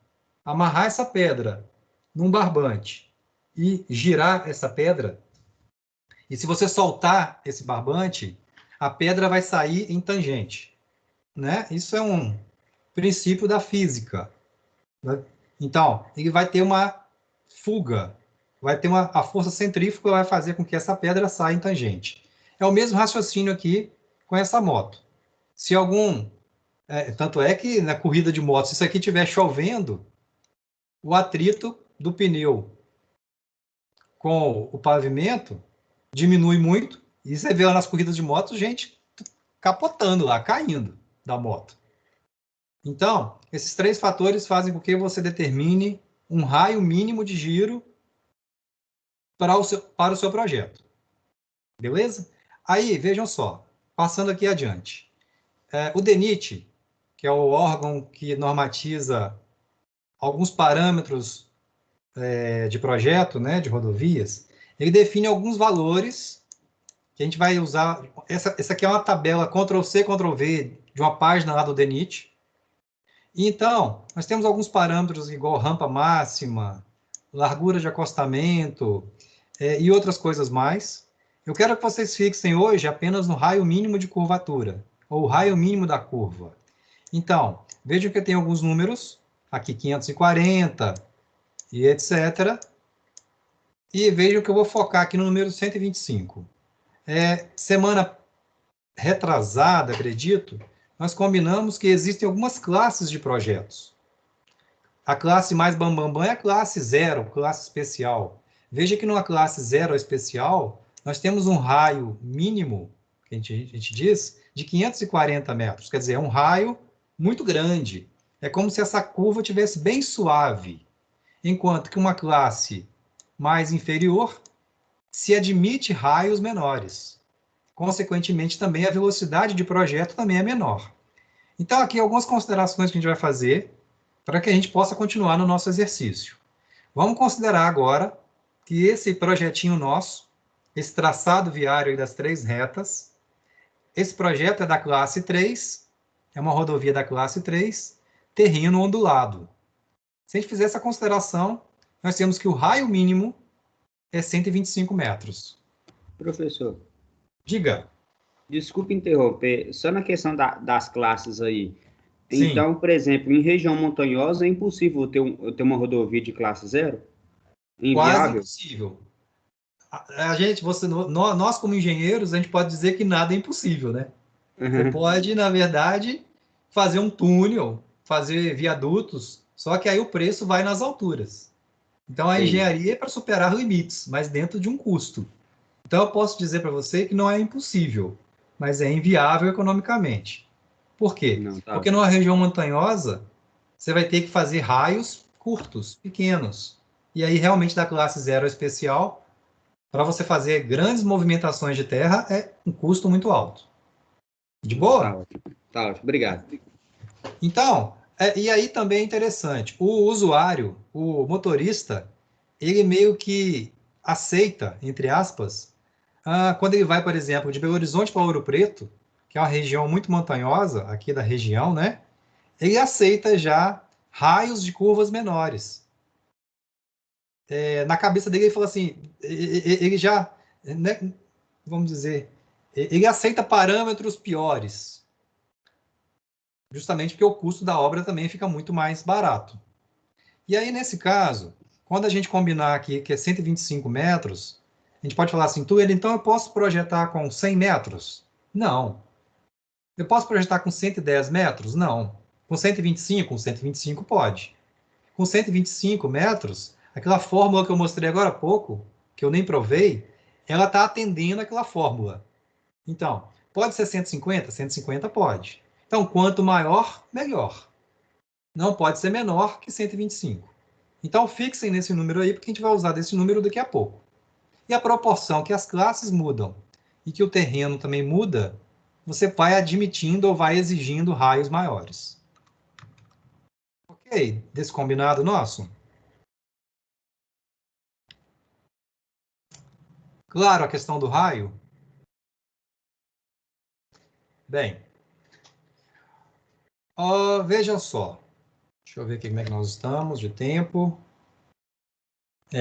amarrar essa pedra num barbante e girar essa pedra, e se você soltar esse barbante, a pedra vai sair em tangente, né? Isso é um princípio da física, né? Então, ele vai ter uma fuga, a força centrífuga vai fazer com que essa pedra saia em tangente. É o mesmo raciocínio aqui com essa moto. Se tanto é que na corrida de moto, se isso aqui estiver chovendo, o atrito do pneu com o pavimento diminui muito, e você vê lá nas corridas de moto, gente capotando lá, caindo da moto. Então, esses 3 fatores fazem com que você determine um raio mínimo de giro para o seu projeto. Beleza? Aí, vejam só, passando aqui adiante. O DENIT, que é o órgão que normatiza alguns parâmetros de projeto, né, de rodovias, ele define alguns valores que a gente vai usar. Essa aqui é uma tabela Ctrl+C, Ctrl+V de uma página lá do DENIT. Então, nós temos alguns parâmetros igual rampa máxima, largura de acostamento e outras coisas mais. Eu quero que vocês fixem hoje apenas no raio mínimo de curvatura, ou raio mínimo da curva. Então, vejam que eu tenho alguns números, aqui 540 e etc. E vejam que eu vou focar aqui no número 125. Semana retrasada, acredito, nós combinamos que existem algumas classes de projetos. A classe mais bambambam é a classe 0, classe especial. Veja que numa classe 0 especial, nós temos um raio mínimo, que a gente diz, de 540 metros. Quer dizer, é um raio muito grande. É como se essa curva tivesse bem suave. Enquanto que uma classe mais inferior se admite raios menores. Consequentemente, também a velocidade de projeto também é menor. Então, aqui algumas considerações que a gente vai fazer para que a gente possa continuar no nosso exercício. Vamos considerar agora que esse projetinho nosso, esse traçado viário aí das 3 retas, esse projeto é da classe 3, é uma rodovia da classe 3, terreno ondulado. Se a gente fizer essa consideração, nós temos que o raio mínimo é 125 metros. Professor, Diga. desculpe interromper, só na questão das classes aí. Sim. Então, por exemplo, em região montanhosa é impossível ter uma rodovia de classe 0? Quase Inviável? impossível. nós como engenheiros, a gente pode dizer que nada é impossível, né? Você Uhum. pode, na verdade, fazer um túnel, fazer viadutos, só que aí o preço vai nas alturas. Então, a Sim. engenharia é para superar limites, mas dentro de um custo. Então, eu posso dizer para você que não é impossível, mas é inviável economicamente. Por quê? Não, tá. Porque numa região montanhosa, você vai ter que fazer raios curtos, pequenos. E aí, realmente, da classe zero especial, para você fazer grandes movimentações de terra, é um custo muito alto. De Não, tá boa? ótimo. Tá ótimo. Obrigado. Então, e aí também é interessante, o usuário, o motorista, ele meio que aceita, entre aspas, quando ele vai, por exemplo, de Belo Horizonte para Ouro Preto, que é uma região muito montanhosa aqui da região, né? Ele aceita já raios de curvas menores. Na cabeça dele, ele fala assim, ele já, né, vamos dizer, ele aceita parâmetros piores, justamente porque o custo da obra também fica muito mais barato. E aí, nesse caso, quando a gente combinar aqui que é 125 metros, a gente pode falar assim, Tuelo, então eu posso projetar com 100 metros? Não. Eu posso projetar com 110 metros? Não. Com 125? Com 125 pode. Com 125 metros, aquela fórmula que eu mostrei agora há pouco, que eu nem provei, ela está atendendo aquela fórmula. Então, pode ser 150? 150 pode. Então, quanto maior, melhor. Não pode ser menor que 125. Então, fixem nesse número aí, porque a gente vai usar desse número daqui a pouco. E a proporção que as classes mudam e que o terreno também muda, você vai admitindo ou vai exigindo raios maiores. Ok? Desse combinado nosso? Claro a questão do raio? Bem, vejam só. Deixa eu ver aqui como é que nós estamos de tempo.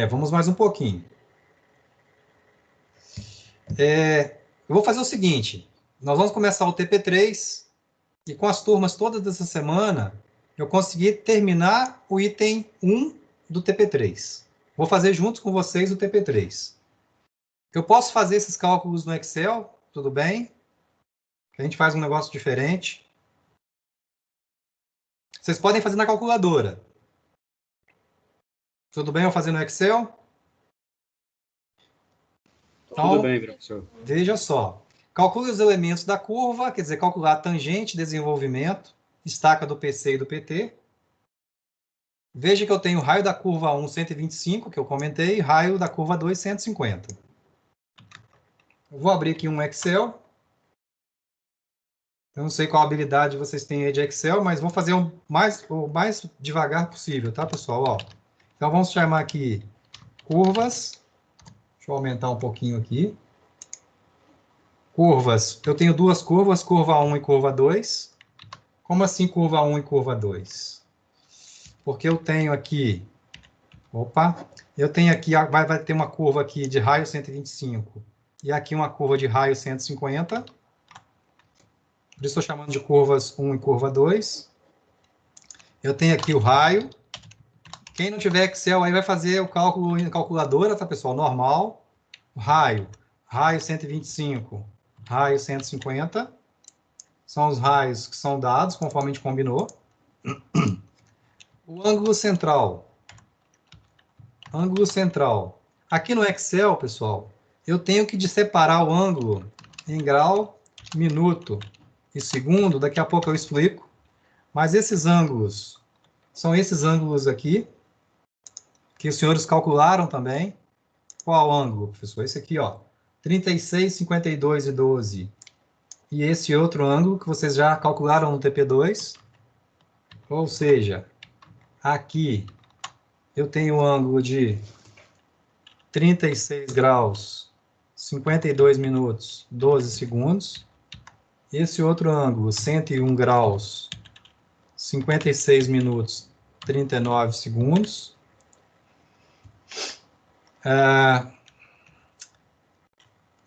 Vamos mais um pouquinho. Eu vou fazer o seguinte. Nós vamos começar o TP3 e com as turmas todas dessa semana, eu consegui terminar o item 1 do TP3. Vou fazer juntos com vocês o TP3. Eu posso fazer esses cálculos no Excel, tudo bem? A gente faz um negócio diferente. Vocês podem fazer na calculadora. Tudo bem eu fazer no Excel? Tudo Então, bem, professor. veja só. Calcule os elementos da curva, quer dizer, calcular a tangente, desenvolvimento, estaca do PC e do PT. Veja que eu tenho raio da curva 1, 125, que eu comentei, e raio da curva 2, 150. Eu vou abrir aqui um Excel. Eu não sei qual habilidade vocês têm aí de Excel, mas vou fazer o mais devagar possível, tá, pessoal? Ó, então, vamos chamar aqui curvas. Deixa eu aumentar um pouquinho aqui. Curvas. Eu tenho duas curvas, curva 1 e curva 2. Como assim curva 1 e curva 2? Porque eu tenho aqui... Opa! Eu tenho aqui, vai ter uma curva aqui de raio 125 e aqui uma curva de raio 150. Por isso estou chamando de curvas 1 e curva 2. Eu tenho aqui o raio. Quem não tiver Excel aí vai fazer o cálculo em calculadora, tá, pessoal? Normal. Raio 125, raio 150. São os raios que são dados, conforme a gente combinou. O ângulo central. Ângulo central. Aqui no Excel, pessoal, eu tenho que separar o ângulo em grau, minuto e segundo. Daqui a pouco eu explico. Mas esses ângulos são esses ângulos aqui, que os senhores calcularam também. Qual ângulo, professor? Esse aqui, ó. 36, 52 e 12. E esse outro ângulo que vocês já calcularam no TP2. Ou seja, aqui eu tenho um ângulo de 36 graus, 52 minutos, 12 segundos. Esse outro ângulo, 101 graus, 56 minutos, 39 segundos.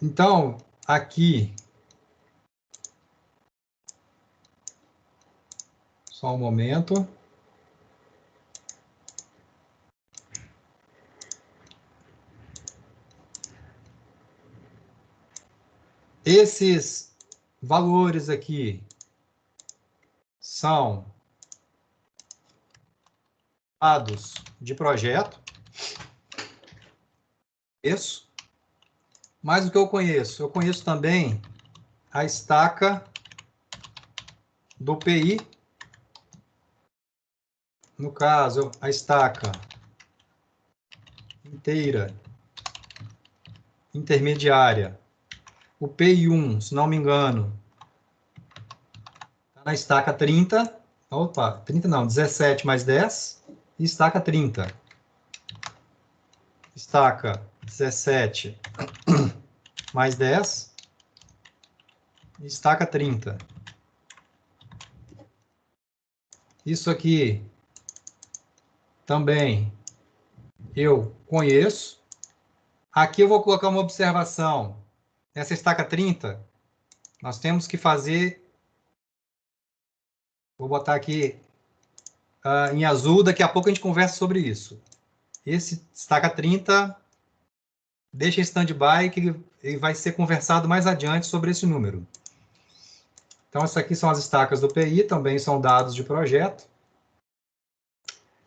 Então, aqui, só um momento. Esses valores aqui são dados de projeto. Isso. Mas o que eu conheço? Eu conheço também a estaca do PI. No caso, a estaca inteira, intermediária. O PI1, se não me engano, está na estaca 30. Opa, 30 não, 17 mais 10. E estaca 30. Estaca 17 mais 10. E estaca 30. Isso aqui também eu conheço. Aqui eu vou colocar uma observação. Essa estaca 30, nós temos que fazer... Vou botar aqui em azul, daqui a pouco a gente conversa sobre isso. Esse estaca 30, deixa em stand-by, que ele vai ser conversado mais adiante sobre esse número. Então, essas aqui são as estacas do PI, também são dados de projeto.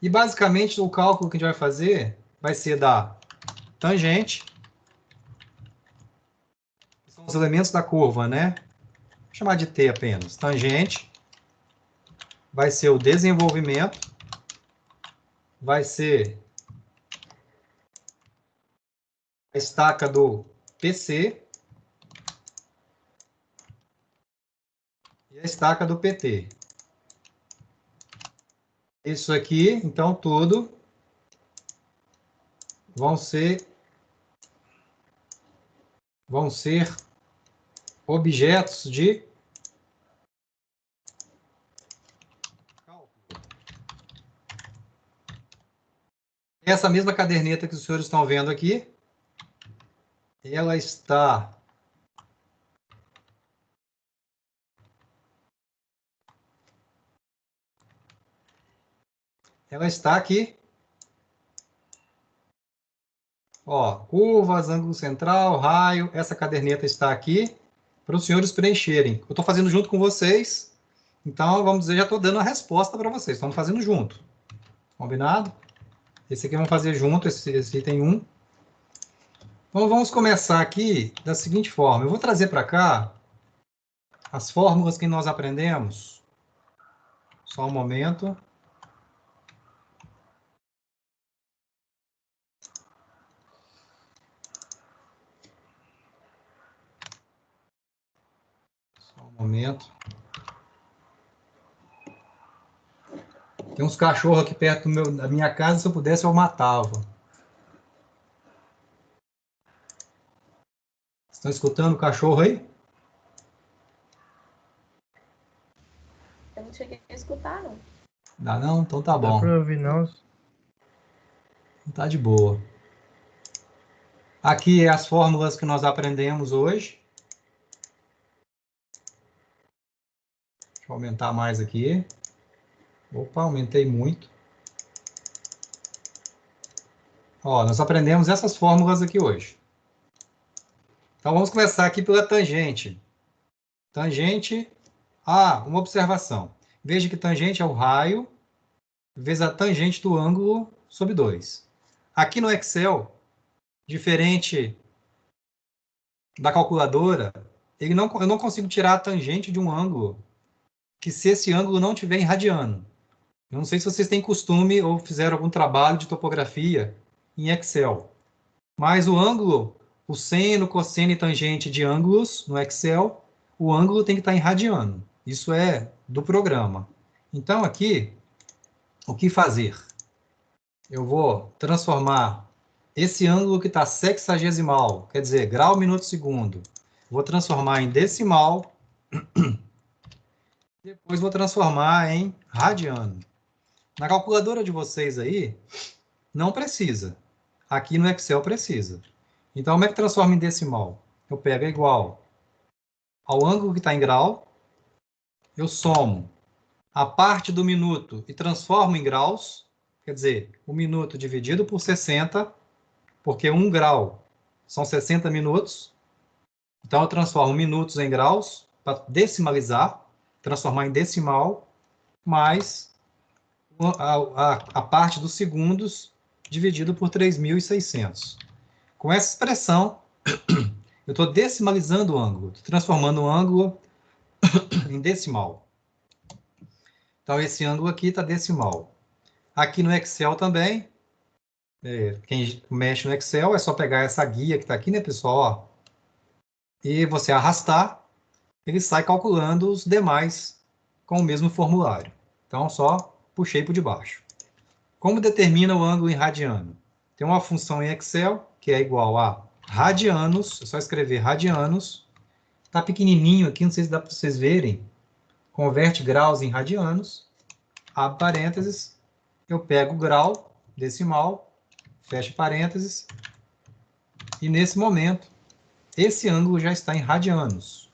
E, basicamente, o cálculo que a gente vai fazer vai ser da tangente, que são os elementos da curva, né? Vou chamar de T apenas. Tangente vai ser o desenvolvimento, vai ser a estaca do PC e a estaca do PT. Isso aqui, então, tudo vão ser objetos de cálculo. Essa mesma caderneta que os senhores estão vendo aqui, ela está aqui. Ó, curvas, ângulo central, raio. Essa caderneta está aqui para os senhores preencherem. Eu estou fazendo junto com vocês. Então, vamos dizer, já estou dando a resposta para vocês. Estamos fazendo junto. Combinado? Esse aqui vamos fazer junto, esse item 1. Então, vamos começar aqui da seguinte forma. Eu vou trazer para cá as fórmulas que nós aprendemos. Só um momento. Só um momento. Tem uns cachorros aqui perto da minha casa, se eu pudesse eu matava. Estão escutando o cachorro aí? Eu não cheguei a escutar, não. Dá não? Então tá bom. Dá pra ouvir, não? Tá de boa. Aqui é as fórmulas que nós aprendemos hoje. Deixa eu aumentar mais aqui. Opa, aumentei muito. Ó, nós aprendemos essas fórmulas aqui hoje. Então, vamos começar aqui pela tangente. Tangente, uma observação. Veja que tangente é o raio, vezes a tangente do ângulo sobre 2. Aqui no Excel, diferente da calculadora, eu não consigo tirar a tangente de um ângulo que se esse ângulo não estiver em radiano. Eu não sei se vocês têm costume ou fizeram algum trabalho de topografia em Excel. Mas o ângulo, o seno, cosseno e tangente de ângulos no Excel, o ângulo tem que estar em radiano. Isso é do programa. Então, aqui, o que fazer? Eu vou transformar esse ângulo que está sexagesimal, quer dizer, grau, minuto, segundo, vou transformar em decimal, depois vou transformar em radiano. Na calculadora de vocês aí, não precisa. Aqui no Excel precisa. Então, como é que transforma em decimal? Eu pego igual ao ângulo que está em grau, eu somo a parte do minuto e transformo em graus, quer dizer, o minuto dividido por 60, porque 1 grau são 60 minutos, Então, eu transformo minutos em graus para decimalizar, transformar em decimal, mais a parte dos segundos dividido por 3.600. Com essa expressão, eu estou decimalizando o ângulo, estou transformando o ângulo em decimal. Então, esse ângulo aqui está decimal. Aqui no Excel também, quem mexe no Excel, é só pegar essa guia que está aqui, né, pessoal? Ó, e você arrastar, ele sai calculando os demais com o mesmo formulário. Então, só puxei por debaixo. Como determina o ângulo em radiano? Tem uma função em Excel que é igual a radianos, é só escrever radianos. Está pequenininho aqui, não sei se dá para vocês verem. Converte graus em radianos, abre parênteses, eu pego o grau decimal, fecho parênteses, e nesse momento, esse ângulo já está em radianos.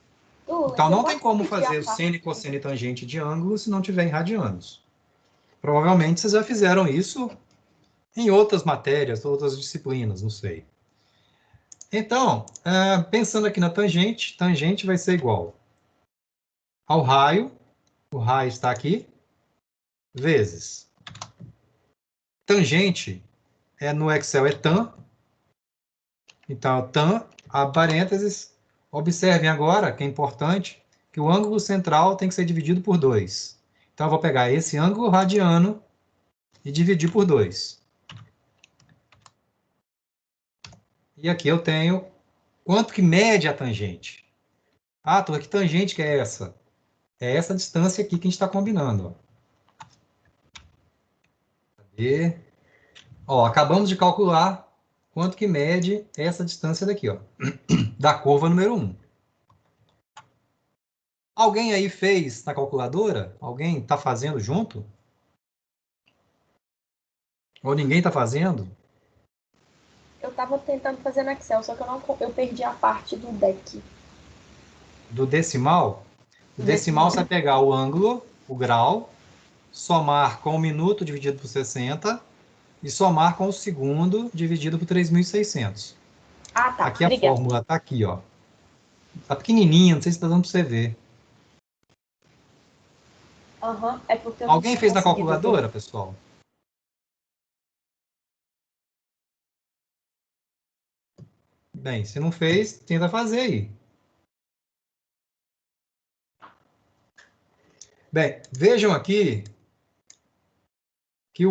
Então, não tem como fazer o seno e cosseno e tangente de ângulo se não tiver em radianos. Provavelmente vocês já fizeram isso em outras matérias, outras disciplinas, não sei. Então, pensando aqui na tangente, tangente vai ser igual ao raio, o raio está aqui, vezes. Tangente, no Excel é tan, então tan, abre parênteses. Observem agora, que é importante, que o ângulo central tem que ser dividido por 2. Então, eu vou pegar esse ângulo radiano e dividir por 2. E aqui eu tenho quanto que mede a tangente. Ah, Arthur, que tangente que é essa? É essa distância aqui que a gente está combinando. Cadê? Ó, acabamos de calcular quanto que mede essa distância daqui, ó, da curva número 1. Alguém aí fez na calculadora? Alguém está fazendo junto? Ou ninguém está fazendo? Eu estava tentando fazer no Excel, só que eu perdi a parte do deck. Do decimal? O decimal você vai pegar o ângulo, o grau, somar com o minuto dividido por 60 e somar com o segundo dividido por 3.600. Ah, tá. Aqui a fórmula está aqui, ó. Está pequenininha, não sei se está dando para você ver. É porque eu Alguém fez na calculadora, pessoal? Bem, se não fez, tenta fazer aí. Bem, vejam aqui que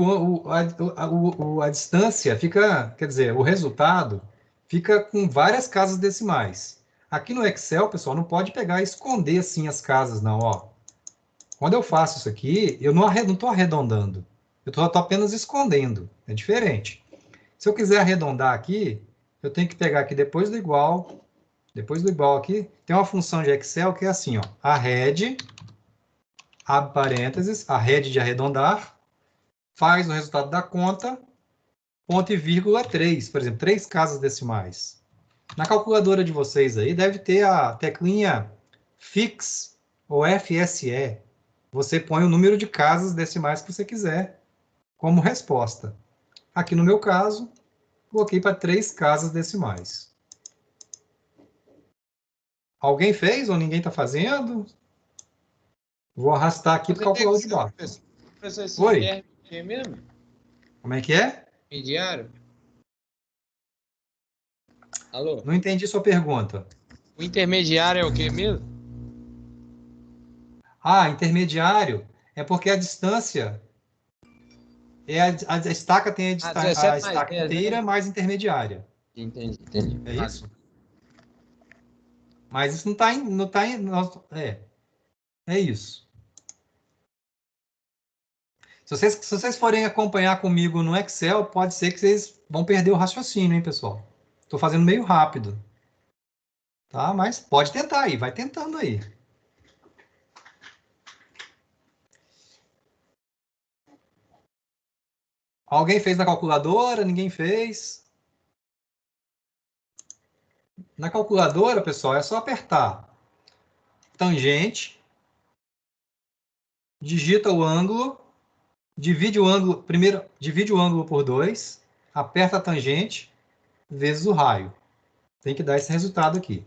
a distância fica, quer dizer, o resultado fica com várias casas decimais. Aqui no Excel, pessoal, não pode pegar e esconder assim as casas, não, ó. Quando eu faço isso aqui, eu não estou arredondando. Eu estou apenas escondendo. É diferente. Se eu quiser arredondar aqui, eu tenho que pegar aqui depois do igual aqui, tem uma função de Excel que é assim, ó, arred, abre parênteses, arred de arredondar, faz o resultado da conta, ponto e vírgula 3, por exemplo, 3 casas decimais. Na calculadora de vocês aí, deve ter a teclinha fix ou FSE. Você põe o número de casas decimais que você quiser como resposta. Aqui no meu caso, coloquei para 3 casas decimais. Alguém fez ou ninguém está fazendo? Vou arrastar aqui para calcular o de baixo. Oi? É mesmo? Como é que é? Intermediário? Alô? Não entendi sua pergunta. O intermediário é o que mesmo? Ah, intermediário é porque a distância a estaca tem a estaca inteira mais intermediária. Entendi. É isso? Mas isso não tá em é isso. Se vocês forem acompanhar comigo no Excel, pode ser que vocês vão perder o raciocínio, hein, pessoal? Estou fazendo meio rápido. Tá? Mas pode tentar aí, vai tentando aí. Alguém fez na calculadora? Ninguém fez? Na calculadora, pessoal, é só apertar tangente, digita o ângulo, divide o ângulo, primeiro divide o ângulo por 2, aperta a tangente, vezes o raio. Tem que dar esse resultado aqui.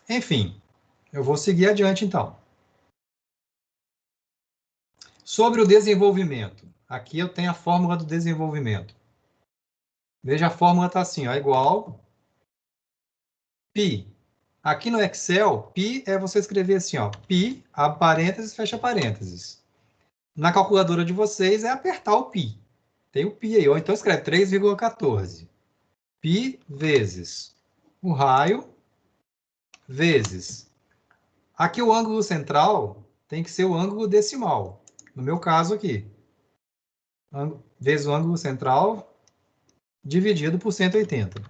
Enfim, eu vou seguir adiante, então. Sobre o desenvolvimento. Aqui eu tenho a fórmula do desenvolvimento. Veja, a fórmula está assim, ó, igual π. Aqui no Excel, π é você escrever assim, ó, π, abre parênteses, fecha parênteses. Na calculadora de vocês é apertar o π. Tem o π aí, ou então escreve 3,14. π vezes o raio vezes. Aqui o ângulo central tem que ser o ângulo decimal. No meu caso aqui. Vezes o ângulo central dividido por 180.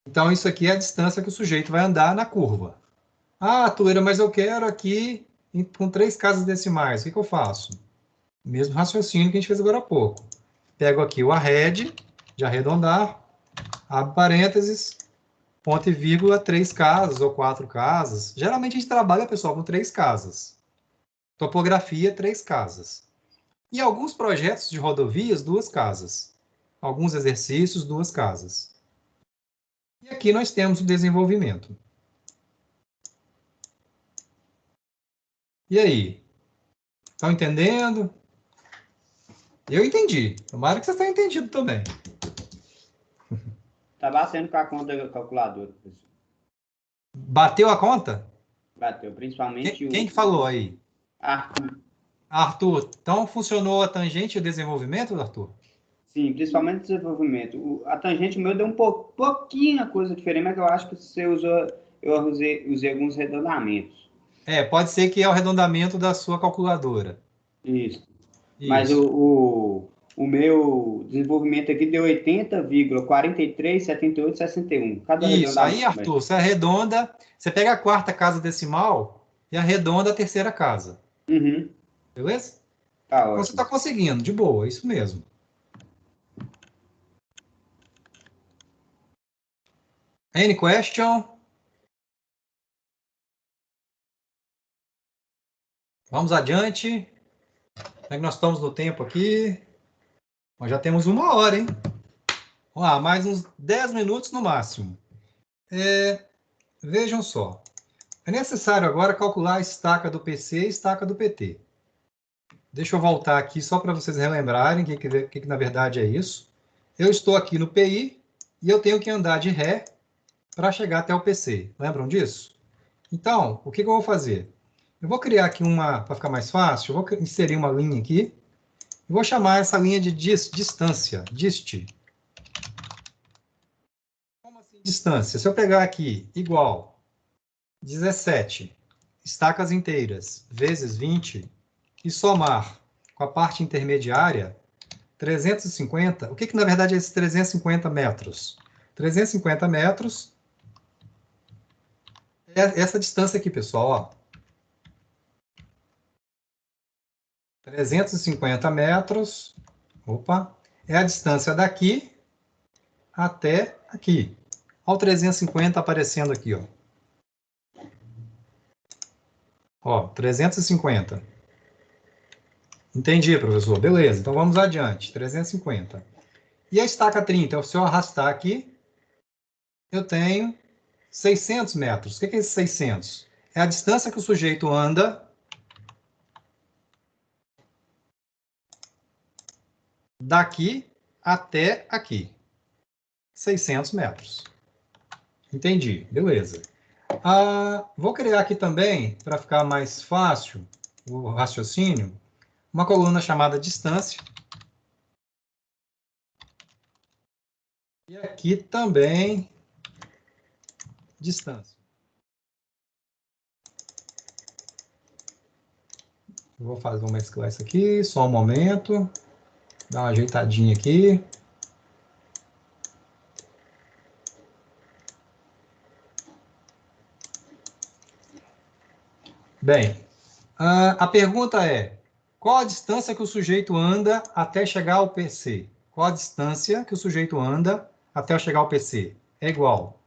Então, isso aqui é a distância que o sujeito vai andar na curva. Ah, Tueira, mas eu quero aqui com 3 casas decimais. O que eu faço? O mesmo raciocínio que a gente fez agora há pouco. Pego aqui o arred, de arredondar, abre parênteses, ponto e vírgula, 3 casas ou 4 casas. Geralmente a gente trabalha, pessoal, com 3 casas. Topografia, 3 casas. E alguns projetos de rodovias, 2 casas. Alguns exercícios, 2 casas. E aqui nós temos o desenvolvimento. E aí? Estão entendendo? Eu entendi. Tomara que vocês tenham entendido também. Tá batendo com a conta da calculadora, professor. Bateu a conta? Bateu, principalmente Quem que falou aí? Arthur. Arthur, então funcionou a tangente e o desenvolvimento, Arthur? Sim, principalmente o desenvolvimento. A tangente meu deu um pouquinho a coisa diferente, mas eu acho que você usou, eu usei alguns arredondamentos. Pode ser que é o arredondamento da sua calculadora. Isso. Isso. Mas o meu desenvolvimento aqui deu 80,43, 78, 61. Cada Isso, aí, arredondamento. Arthur, você arredonda, você pega a quarta casa decimal e arredonda a terceira casa. Uhum. Beleza? Tá Então ótimo. você está conseguindo, de boa, isso mesmo. Any question? Vamos adiante. Como é que nós estamos no tempo aqui? Nós já temos 1 hora, hein? Vamos lá, mais uns 10 minutos no máximo. Vejam só. É necessário agora calcular a estaca do PC e a estaca do PT. Deixa eu voltar aqui só para vocês relembrarem o que na verdade é isso. Eu estou aqui no PI e eu tenho que andar de ré para chegar até o PC. Lembram disso? Então, o que eu vou fazer? Eu vou criar aqui para ficar mais fácil, eu vou inserir uma linha aqui. E vou chamar essa linha de distância, dist. Como assim distância? Se eu pegar aqui igual 17 estacas inteiras vezes 20 e somar com a parte intermediária 350, o que na verdade é esses 350 metros? 350 metros é essa distância aqui, pessoal, ó. 350 metros, opa, é a distância daqui até aqui. Olha o 350 aparecendo aqui, ó. Ó, 350. Entendi, professor. Beleza, então vamos adiante. 350. E a estaca 30? Se eu arrastar aqui, eu tenho 600 metros. O que é esse 600? É a distância que o sujeito anda daqui até aqui. 600 metros. Entendi, beleza. Vou criar aqui também, para ficar mais fácil o raciocínio, uma coluna chamada distância. E aqui também distância. Vou mesclar isso aqui, só um momento. Dar uma ajeitadinha aqui. Bem, a pergunta é, qual a distância que o sujeito anda até chegar ao PC? Qual a distância que o sujeito anda até chegar ao PC? É igual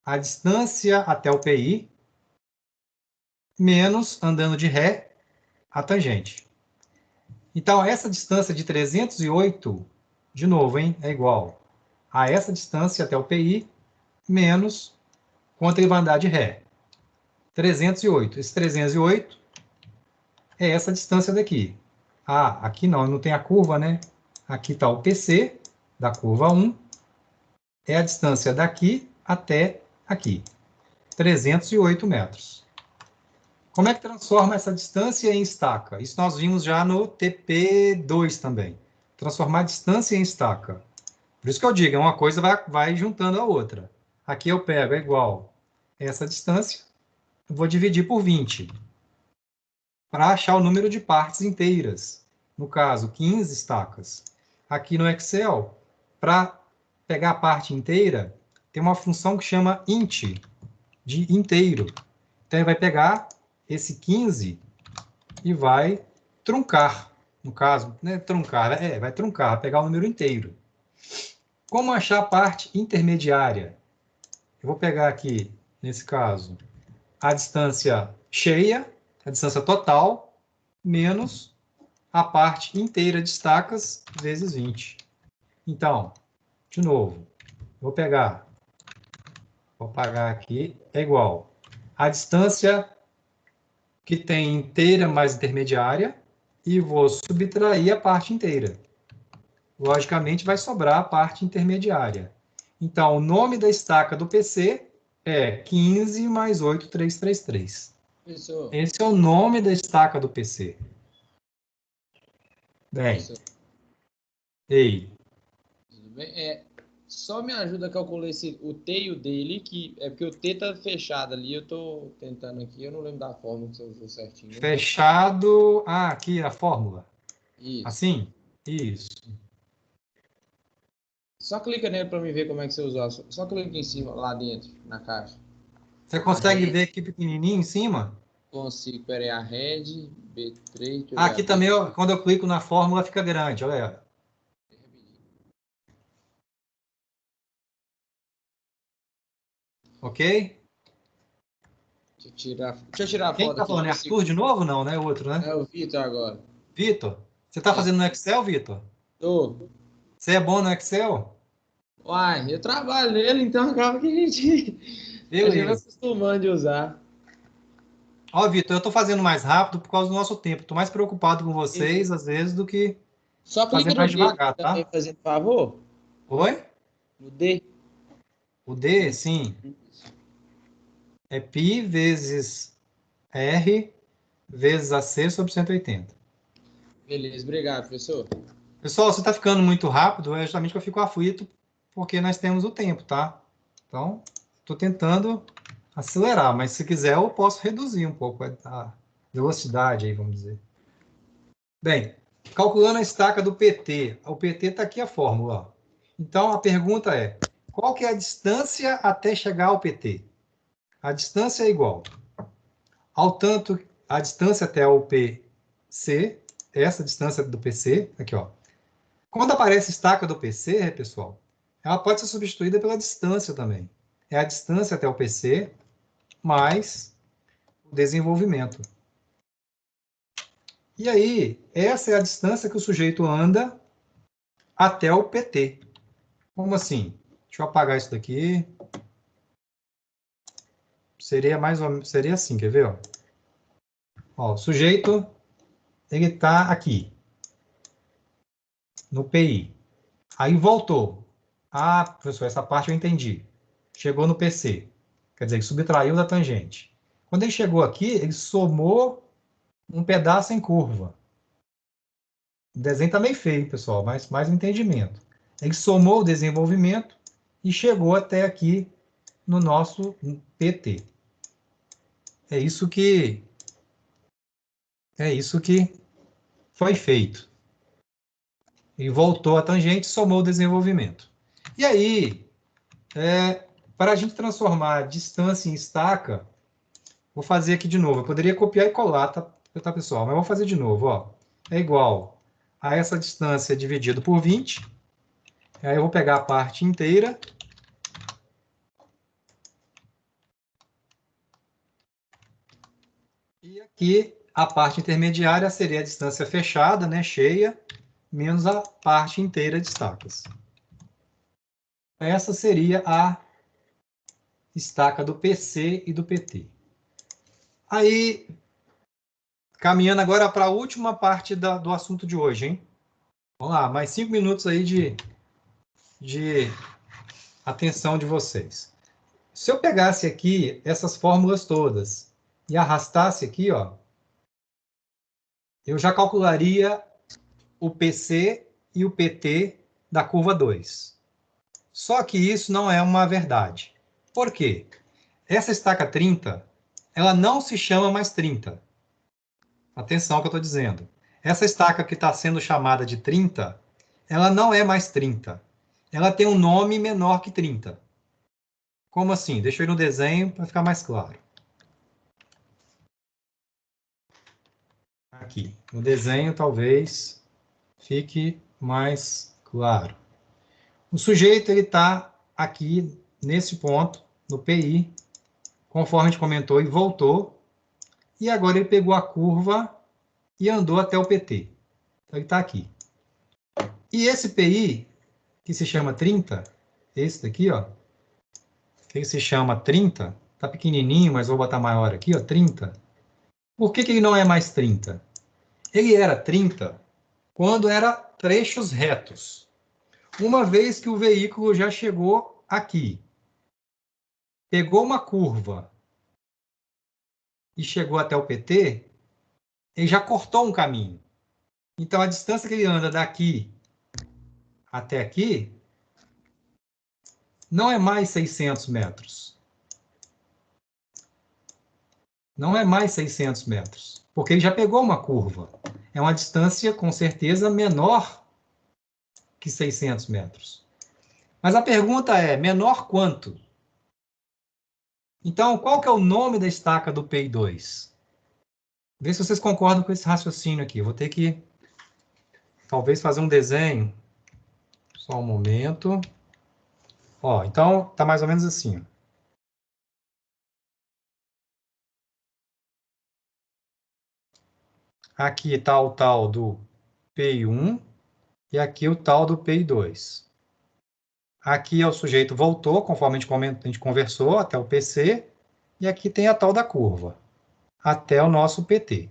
a distância até o PI menos andando de ré a tangente. Então, essa distância de 308, de novo, hein, é igual a essa distância até o PI menos quanto ele vai andar de ré? 308. Esse 308 é essa distância daqui. Ah, aqui não tem a curva, né? Aqui está o PC da curva 1. É a distância daqui até aqui. 308 metros. Como é que transforma essa distância em estaca? Isso nós vimos já no TP2 também. Transformar a distância em estaca. Por isso que eu digo, uma coisa vai juntando a outra. Aqui eu pego, é igual essa distância, eu vou dividir por 20. Para achar o número de partes inteiras. No caso, 15 estacas. Aqui no Excel, para pegar a parte inteira, tem uma função que chama int, de inteiro. Então, ele vai pegar esse 15 e vai truncar. No caso, né, truncar, vai truncar, vai pegar o número inteiro. Como achar a parte intermediária? Eu vou pegar aqui, nesse caso, a distância cheia, a distância total, menos a parte inteira de estacas, vezes 20. Então, de novo, vou apagar aqui, é igual a distância que tem inteira mais intermediária, e vou subtrair a parte inteira. Logicamente, vai sobrar a parte intermediária. Então, o nome da estaca do PC é 15 mais 8,333. Esse é o nome da estaca do PC. Bem, ei. Tudo bem? Só me ajuda a calcular o teio dele, que é porque o T tá fechado ali, eu tô tentando aqui, eu não lembro da fórmula que você usou certinho. Fechado. Ah, aqui a fórmula. Isso. Assim? Isso. Só clica nele para me ver como é que você usou. Só clica em cima, lá dentro, na caixa. Você consegue ver aqui pequenininho em cima? Consigo. Pera aí, a rede, B3. Deixa eu ver Aqui também, quando eu clico na fórmula, fica grande. Olha. Ok? Deixa eu tirar a Quem foto está aqui. falando? É Arthur de novo? Não, né? Outro, né? É o Vitor agora. Vitor? Você está fazendo no Excel, Vitor? Tô. Você é bom no Excel? Uai, eu trabalho nele, então acaba que a gente vai acostumando de usar. Ó, Vitor, eu estou fazendo mais rápido por causa do nosso tempo. Estou mais preocupado com vocês, às vezes, do que Só clica fazer no mais D devagar, também, tá? fazendo favor. Oi? No D. O D, sim. É π vezes R vezes AC sobre 180. Beleza, obrigado, professor. Pessoal, você está ficando muito rápido, é justamente que eu fico aflito, porque nós temos o tempo, tá? Então, estou tentando acelerar, mas se quiser eu posso reduzir um pouco a velocidade aí, vamos dizer. Bem, calculando a estaca do PT. O PT está aqui a fórmula. Ó. Então, a pergunta é, qual que é a distância até chegar ao PT? A distância é igual ao tanto, a distância até o PC, essa distância do PC, aqui, ó. Quando aparece estaca do PC, pessoal, ela pode ser substituída pela distância também. É a distância até o PC mais o desenvolvimento. E aí, essa é a distância que o sujeito anda até o PT. Como assim? Deixa eu apagar isso daqui. Seria mais ou menos, seria assim, quer ver? Ó, o sujeito, ele está aqui, no PI. Aí voltou. Ah, professor, essa parte eu entendi. Chegou no PC. Quer dizer, ele subtraiu da tangente. Quando ele chegou aqui, ele somou um pedaço em curva. O desenho está meio feio, pessoal, mas mais entendimento. Ele somou o desenvolvimento e chegou até aqui no nosso PT. É isso que foi feito. E voltou a tangente e somou o desenvolvimento. E aí, para a gente transformar a distância em estaca, vou fazer aqui de novo. Eu poderia copiar e colar, tá, pessoal? Mas vou fazer de novo. Ó. É igual a essa distância dividido por 20. Aí eu vou pegar a parte inteira. E aqui a parte intermediária seria a distância fechada, né, cheia, menos a parte inteira de estacas. Essa seria a estaca do PC e do PT. Aí, caminhando agora para a última parte do assunto de hoje, hein? Vamos lá, mais 5 minutos aí de atenção de vocês. Se eu pegasse aqui essas fórmulas todas e arrastasse aqui, ó, eu já calcularia o PC e o PT da curva 2. Só que isso não é uma verdade. Por quê? Essa estaca 30, ela não se chama mais 30. Atenção ao que eu estou dizendo. Essa estaca que está sendo chamada de 30, ela não é mais 30. Ela tem um nome menor que 30. Como assim? Deixa eu ir no desenho para ficar mais claro. Aqui. No desenho, talvez fique mais claro. O sujeito está aqui, nesse ponto, no PI, conforme a gente comentou, e voltou. E agora ele pegou a curva e andou até o PT. Então, ele está aqui. E esse PI, que se chama 30, esse daqui, ó, que se chama 30, está pequenininho, mas vou botar maior aqui, ó, 30. Por que ele não é mais 30? Ele era 30 quando era trechos retos. Uma vez que o veículo já chegou aqui, pegou uma curva e chegou até o PT, ele já cortou um caminho. Então, a distância que ele anda daqui até aqui não é mais 600 metros. Não é mais 600 metros, porque ele já pegou uma curva. É uma distância, com certeza, menor que 600 metros. Mas a pergunta é, menor quanto? Então, qual que é o nome da estaca do PI2? Vê se vocês concordam com esse raciocínio aqui. Eu vou ter que, talvez, fazer um desenho. Só um momento. Ó, então, tá mais ou menos assim. Ó. Aqui está o tal do PI1 e aqui o tal do PI2. Aqui é o sujeito voltou, conforme a gente conversou, até o PC, e aqui tem a tal da curva, até o nosso PT.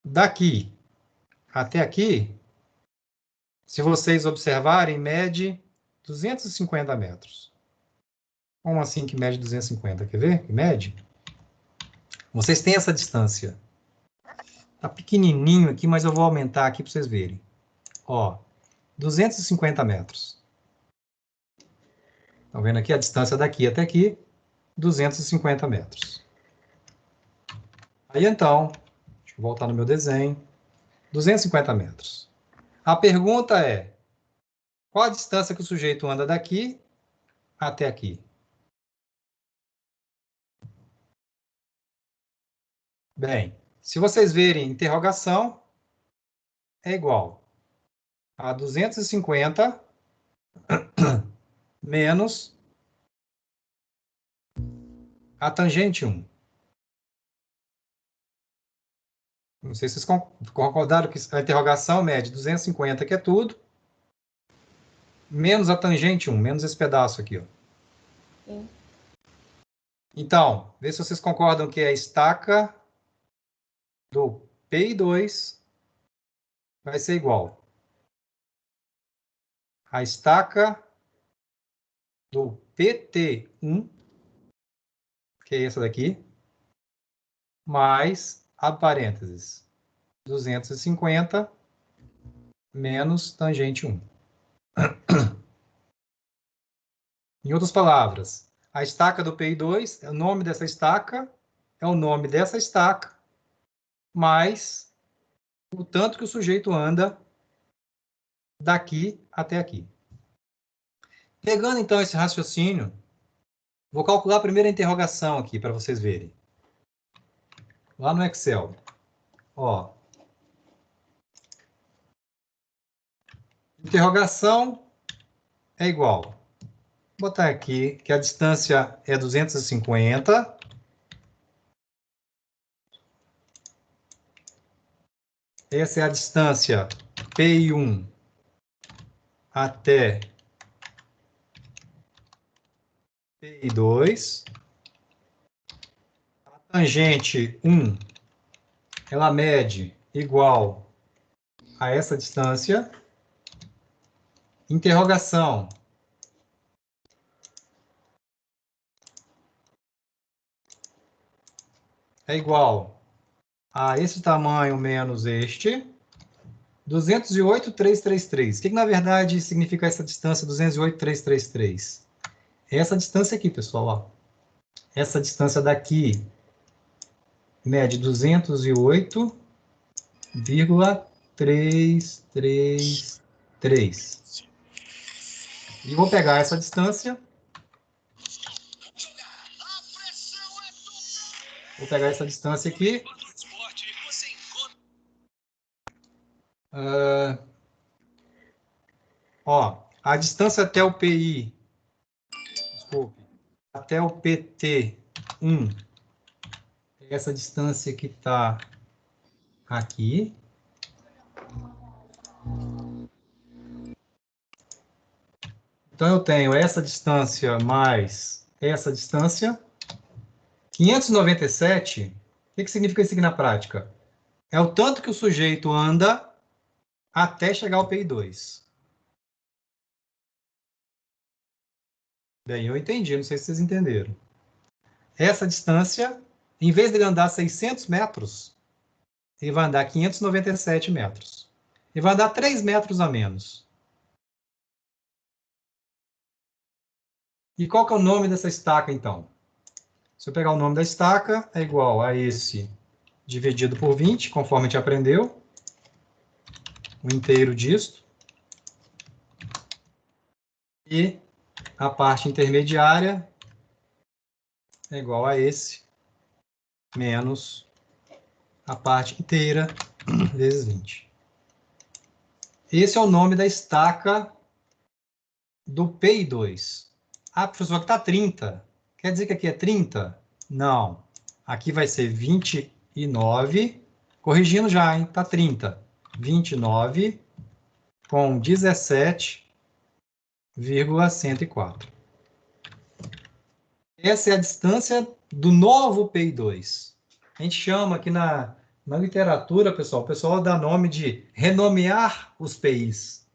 Daqui até aqui, se vocês observarem, mede 250 metros. Como assim que mede 250? Quer ver? Que mede? Vocês têm essa distância. Tá pequenininho aqui, mas eu vou aumentar aqui para vocês verem. Ó, 250 metros. Estão vendo aqui a distância daqui até aqui? 250 metros. Aí, então, deixa eu voltar no meu desenho. 250 metros. A pergunta é, qual a distância que o sujeito anda daqui até aqui? Bem, se vocês verem interrogação, é igual a 250 menos a tangente 1. Não sei se vocês concordaram que a interrogação mede 250, que é tudo, menos a tangente 1, menos esse pedaço aqui. Ó. Sim. Então, vê se vocês concordam que a estaca do PI2 vai ser igual a estaca do PT1, que é essa daqui, mais, abre parênteses, 250 menos tangente 1. Em outras palavras, a estaca do PI2, o nome dessa estaca é o nome dessa estaca, mais o tanto que o sujeito anda daqui até aqui. Pegando, então, esse raciocínio, vou calcular a primeira interrogação aqui, para vocês verem. Lá no Excel. Ó. Interrogação é igual. Vou botar aqui que a distância é 250. Essa é a distância PI1 até PI2. A tangente 1, ela mede igual a essa distância. Interrogação. É igual a esse tamanho menos este. 208,333. O que, na verdade, significa essa distância 208,333? É essa distância aqui, pessoal. Ó. Essa distância daqui mede 208,333. E vou pegar essa distância. Vou pegar essa distância aqui. Ó, a distância até o PI, desculpe, até o PT1, essa distância que está aqui. Então, eu tenho essa distância mais essa distância. 597, o que significa isso aqui na prática? É o tanto que o sujeito anda até chegar ao PI2. Bem, eu entendi, não sei se vocês entenderam. Essa distância, em vez de ele andar 600 metros, ele vai andar 597 metros. Ele vai andar 3 metros a menos. E qual que é o nome dessa estaca, então? Se eu pegar o nome da estaca, é igual a esse dividido por 20, conforme a gente aprendeu. O inteiro disto. E a parte intermediária é igual a esse, menos a parte inteira, vezes 20. Esse é o nome da estaca do PI2. Ah, professor, aqui está 30. Quer dizer que aqui é 30? Não. Aqui vai ser 29. Corrigindo já, hein? Está 30. 29 com 17,104. Essa é a distância do novo PI2. A gente chama aqui na literatura, pessoal, o pessoal dá nome de renomear os PIs.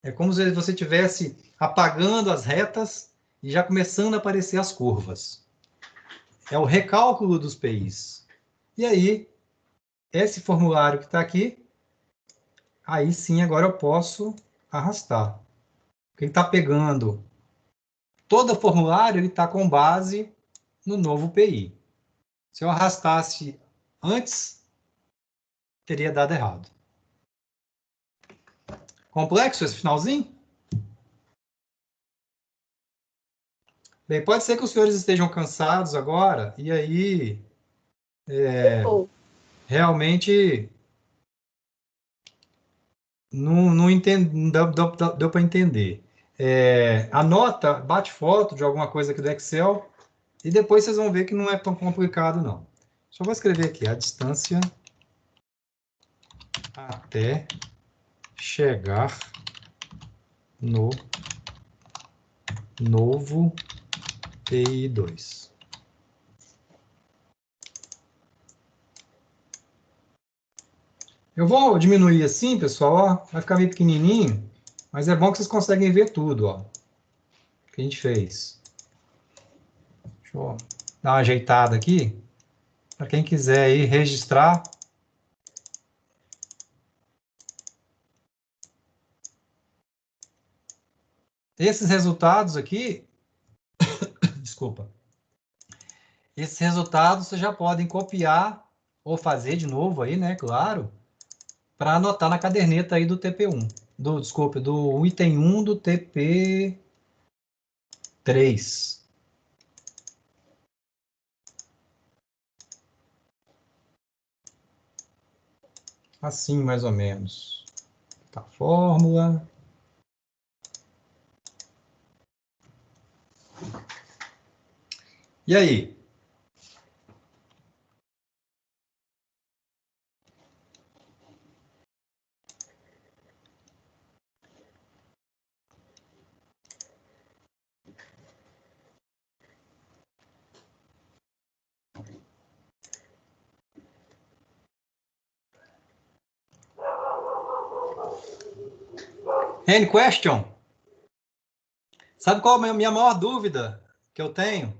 É como se você estivesse apagando as retas e já começando a aparecer as curvas. É o recálculo dos PIs. E aí, esse formulário que está aqui, aí sim agora eu posso arrastar. Porque ele está pegando todo o formulário, ele está com base no novo PI. Se eu arrastasse antes, teria dado errado. Complexo esse finalzinho? Bem, pode ser que os senhores estejam cansados agora, e aí realmente não deu para entender. Anota, bate foto de alguma coisa aqui do Excel, e depois vocês vão ver que não é tão complicado, não. Só vou escrever aqui, a distância até chegar no novo PI2. Eu vou diminuir assim, pessoal, ó, vai ficar meio pequenininho, mas é bom que vocês conseguem ver tudo, ó, que a gente fez. Deixa eu dar uma ajeitada aqui, para quem quiser aí registrar. Esses resultados aqui, desculpa, esses resultados vocês já podem copiar ou fazer de novo aí, né, claro, para anotar na caderneta aí do TP1, desculpe, do item 1 do TP3. Assim, mais ou menos. Tá a fórmula. E aí? Any question? Sabe qual é a minha maior dúvida que eu tenho?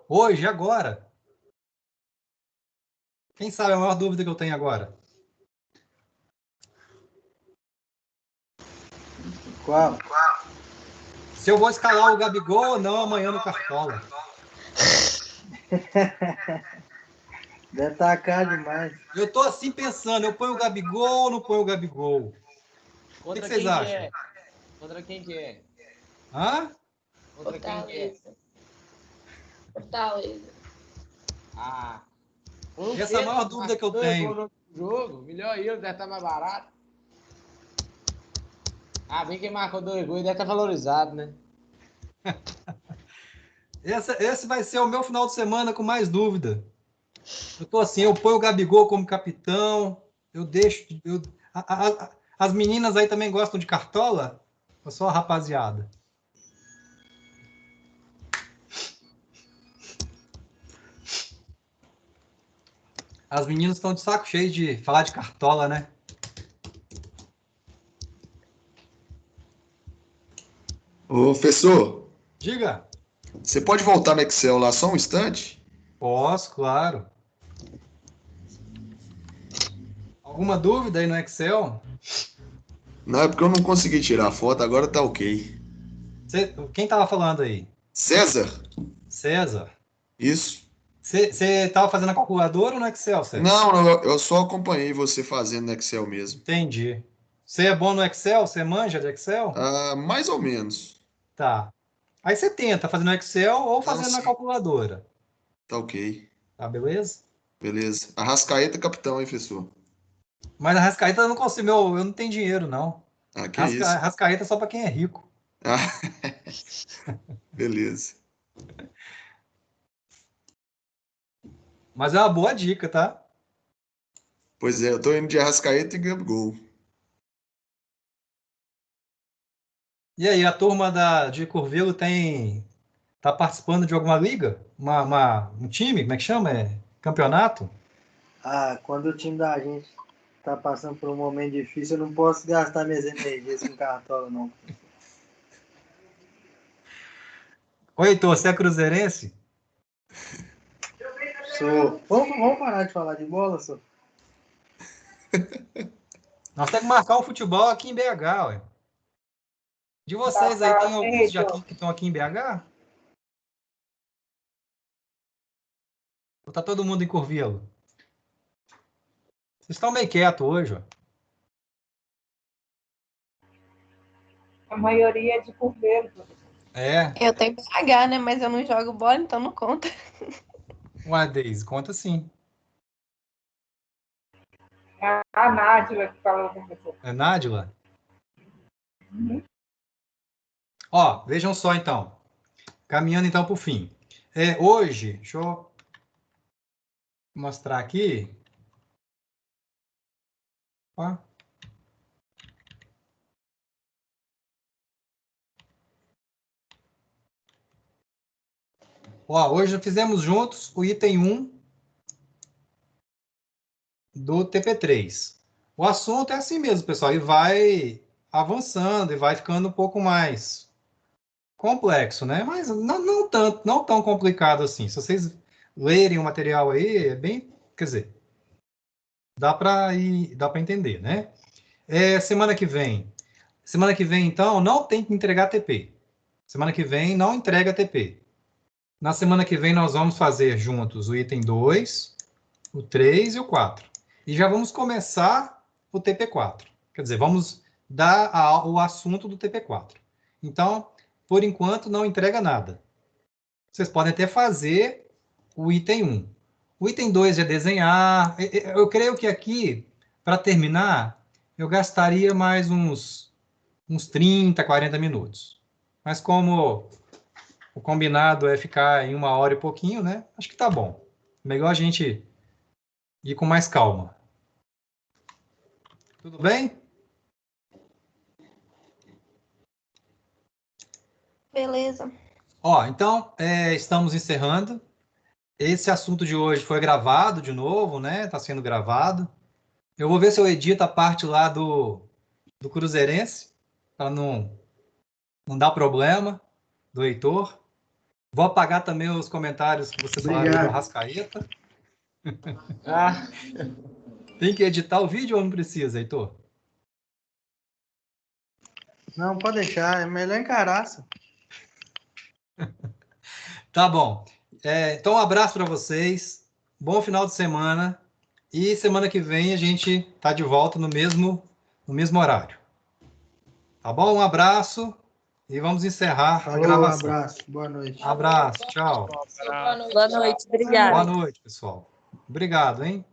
Hoje, agora. Quem sabe a maior dúvida que eu tenho agora? Qual? Se eu vou escalar o Gabigol ou não amanhã no Cartola. Deve tacar demais. Eu tô assim pensando, eu ponho o Gabigol ou não ponho o Gabigol? O que vocês acham? Contra quem que é? Hã? Contra quem que é? Fortaleza. Ah. Essa é a maior dúvida que eu tenho. Jogo, melhor ele, deve estar mais barato. Ah, bem que marcou 2 gols, deve estar valorizado, né? Esse vai ser o meu final de semana com mais dúvida. Eu tô assim, eu ponho o Gabigol como capitão, eu deixo... as meninas aí também gostam de Cartola? Ou só a rapaziada? As meninas estão de saco cheio de falar de Cartola, né? Ô, professor, Diga. você pode voltar no Excel lá só um instante? Posso, claro. Alguma dúvida aí no Excel? Não, é porque eu não consegui tirar a foto, agora tá ok. Quem estava falando aí? César? César. Isso. Você estava fazendo a calculadora ou no Excel, César? Não, eu só acompanhei você fazendo no Excel mesmo. Entendi. Você é bom no Excel? Você manja de Excel? Ah, mais ou menos. Tá. Aí você tenta fazer no Excel ou fazendo na sim. calculadora. Tá ok. Tá, beleza? Beleza. Arrascaeta, capitão, hein, professor? Mas a Rascaeta eu não consigo, eu não tenho dinheiro, não. Ah, que isso. Rascaeta é só para quem é rico. Ah, beleza. Mas é uma boa dica, tá? Pois é, eu tô indo de Arrascaeta e Gabigol. E aí, a turma de Curvelo tá participando de alguma liga? Um time? Como é que chama? Campeonato? Ah, quando o time da gente tá passando por um momento difícil, eu não posso gastar minhas energias com Cartola, não. Oi, Heitor, você é cruzeirense? Sou. Vamos parar de falar de bola, só? Nós temos que marcar um futebol aqui em BH, ué. De vocês aí, tem alguns que estão aqui em BH? Ou tá todo mundo em Curvelo? Vocês estão meio quietos hoje, ó. A maioria é de Curvelo. É. Eu tenho BH, né? Mas eu não jogo bola, então não conta. Ué, Deise, conta sim. A Nádila que falou com você. É Nádila? Ó, vejam só então. Caminhando então para o fim. Hoje, deixa eu mostrar aqui. Ó. Ó, hoje fizemos juntos o item 1 do TP3. O assunto é assim mesmo, pessoal, e vai avançando e vai ficando um pouco mais complexo, né? Mas não tão complicado assim. Se vocês lerem o material aí, é bem, quer dizer, dá para entender, né? Semana que vem, então, não tem que entregar TP. Semana que vem não entrega TP. Na semana que vem nós vamos fazer juntos o item 2, o 3 e o 4. E já vamos começar o TP4. Quer dizer, vamos dar o assunto do TP4. Então, por enquanto, não entrega nada. Vocês podem até fazer o item 1. O item 2 é desenhar. Eu creio que aqui, para terminar, eu gastaria mais uns 30, 40 minutos. Mas como o combinado é ficar em 1 hora e pouquinho, né? Acho que tá bom. Melhor a gente ir com mais calma. Tudo bem? Beleza. Ó, então, estamos encerrando. Esse assunto de hoje foi gravado de novo, né? Está sendo gravado. Eu vou ver se eu edito a parte lá do Cruzeirense. para não dar problema do Heitor. Vou apagar também os comentários que você falou do Arrascaeta. Ah, Tem que editar o vídeo ou não precisa, Heitor? Não, pode deixar, é melhor encaraça. Tá bom. Então, um abraço para vocês. Bom final de semana. E semana que vem a gente tá de volta no mesmo horário. Tá bom? Um abraço e vamos encerrar a Falou, um gravação. abraço, boa noite. Abraço, tchau. Boa noite. Boa noite, obrigada. Boa noite, pessoal. Obrigado, hein?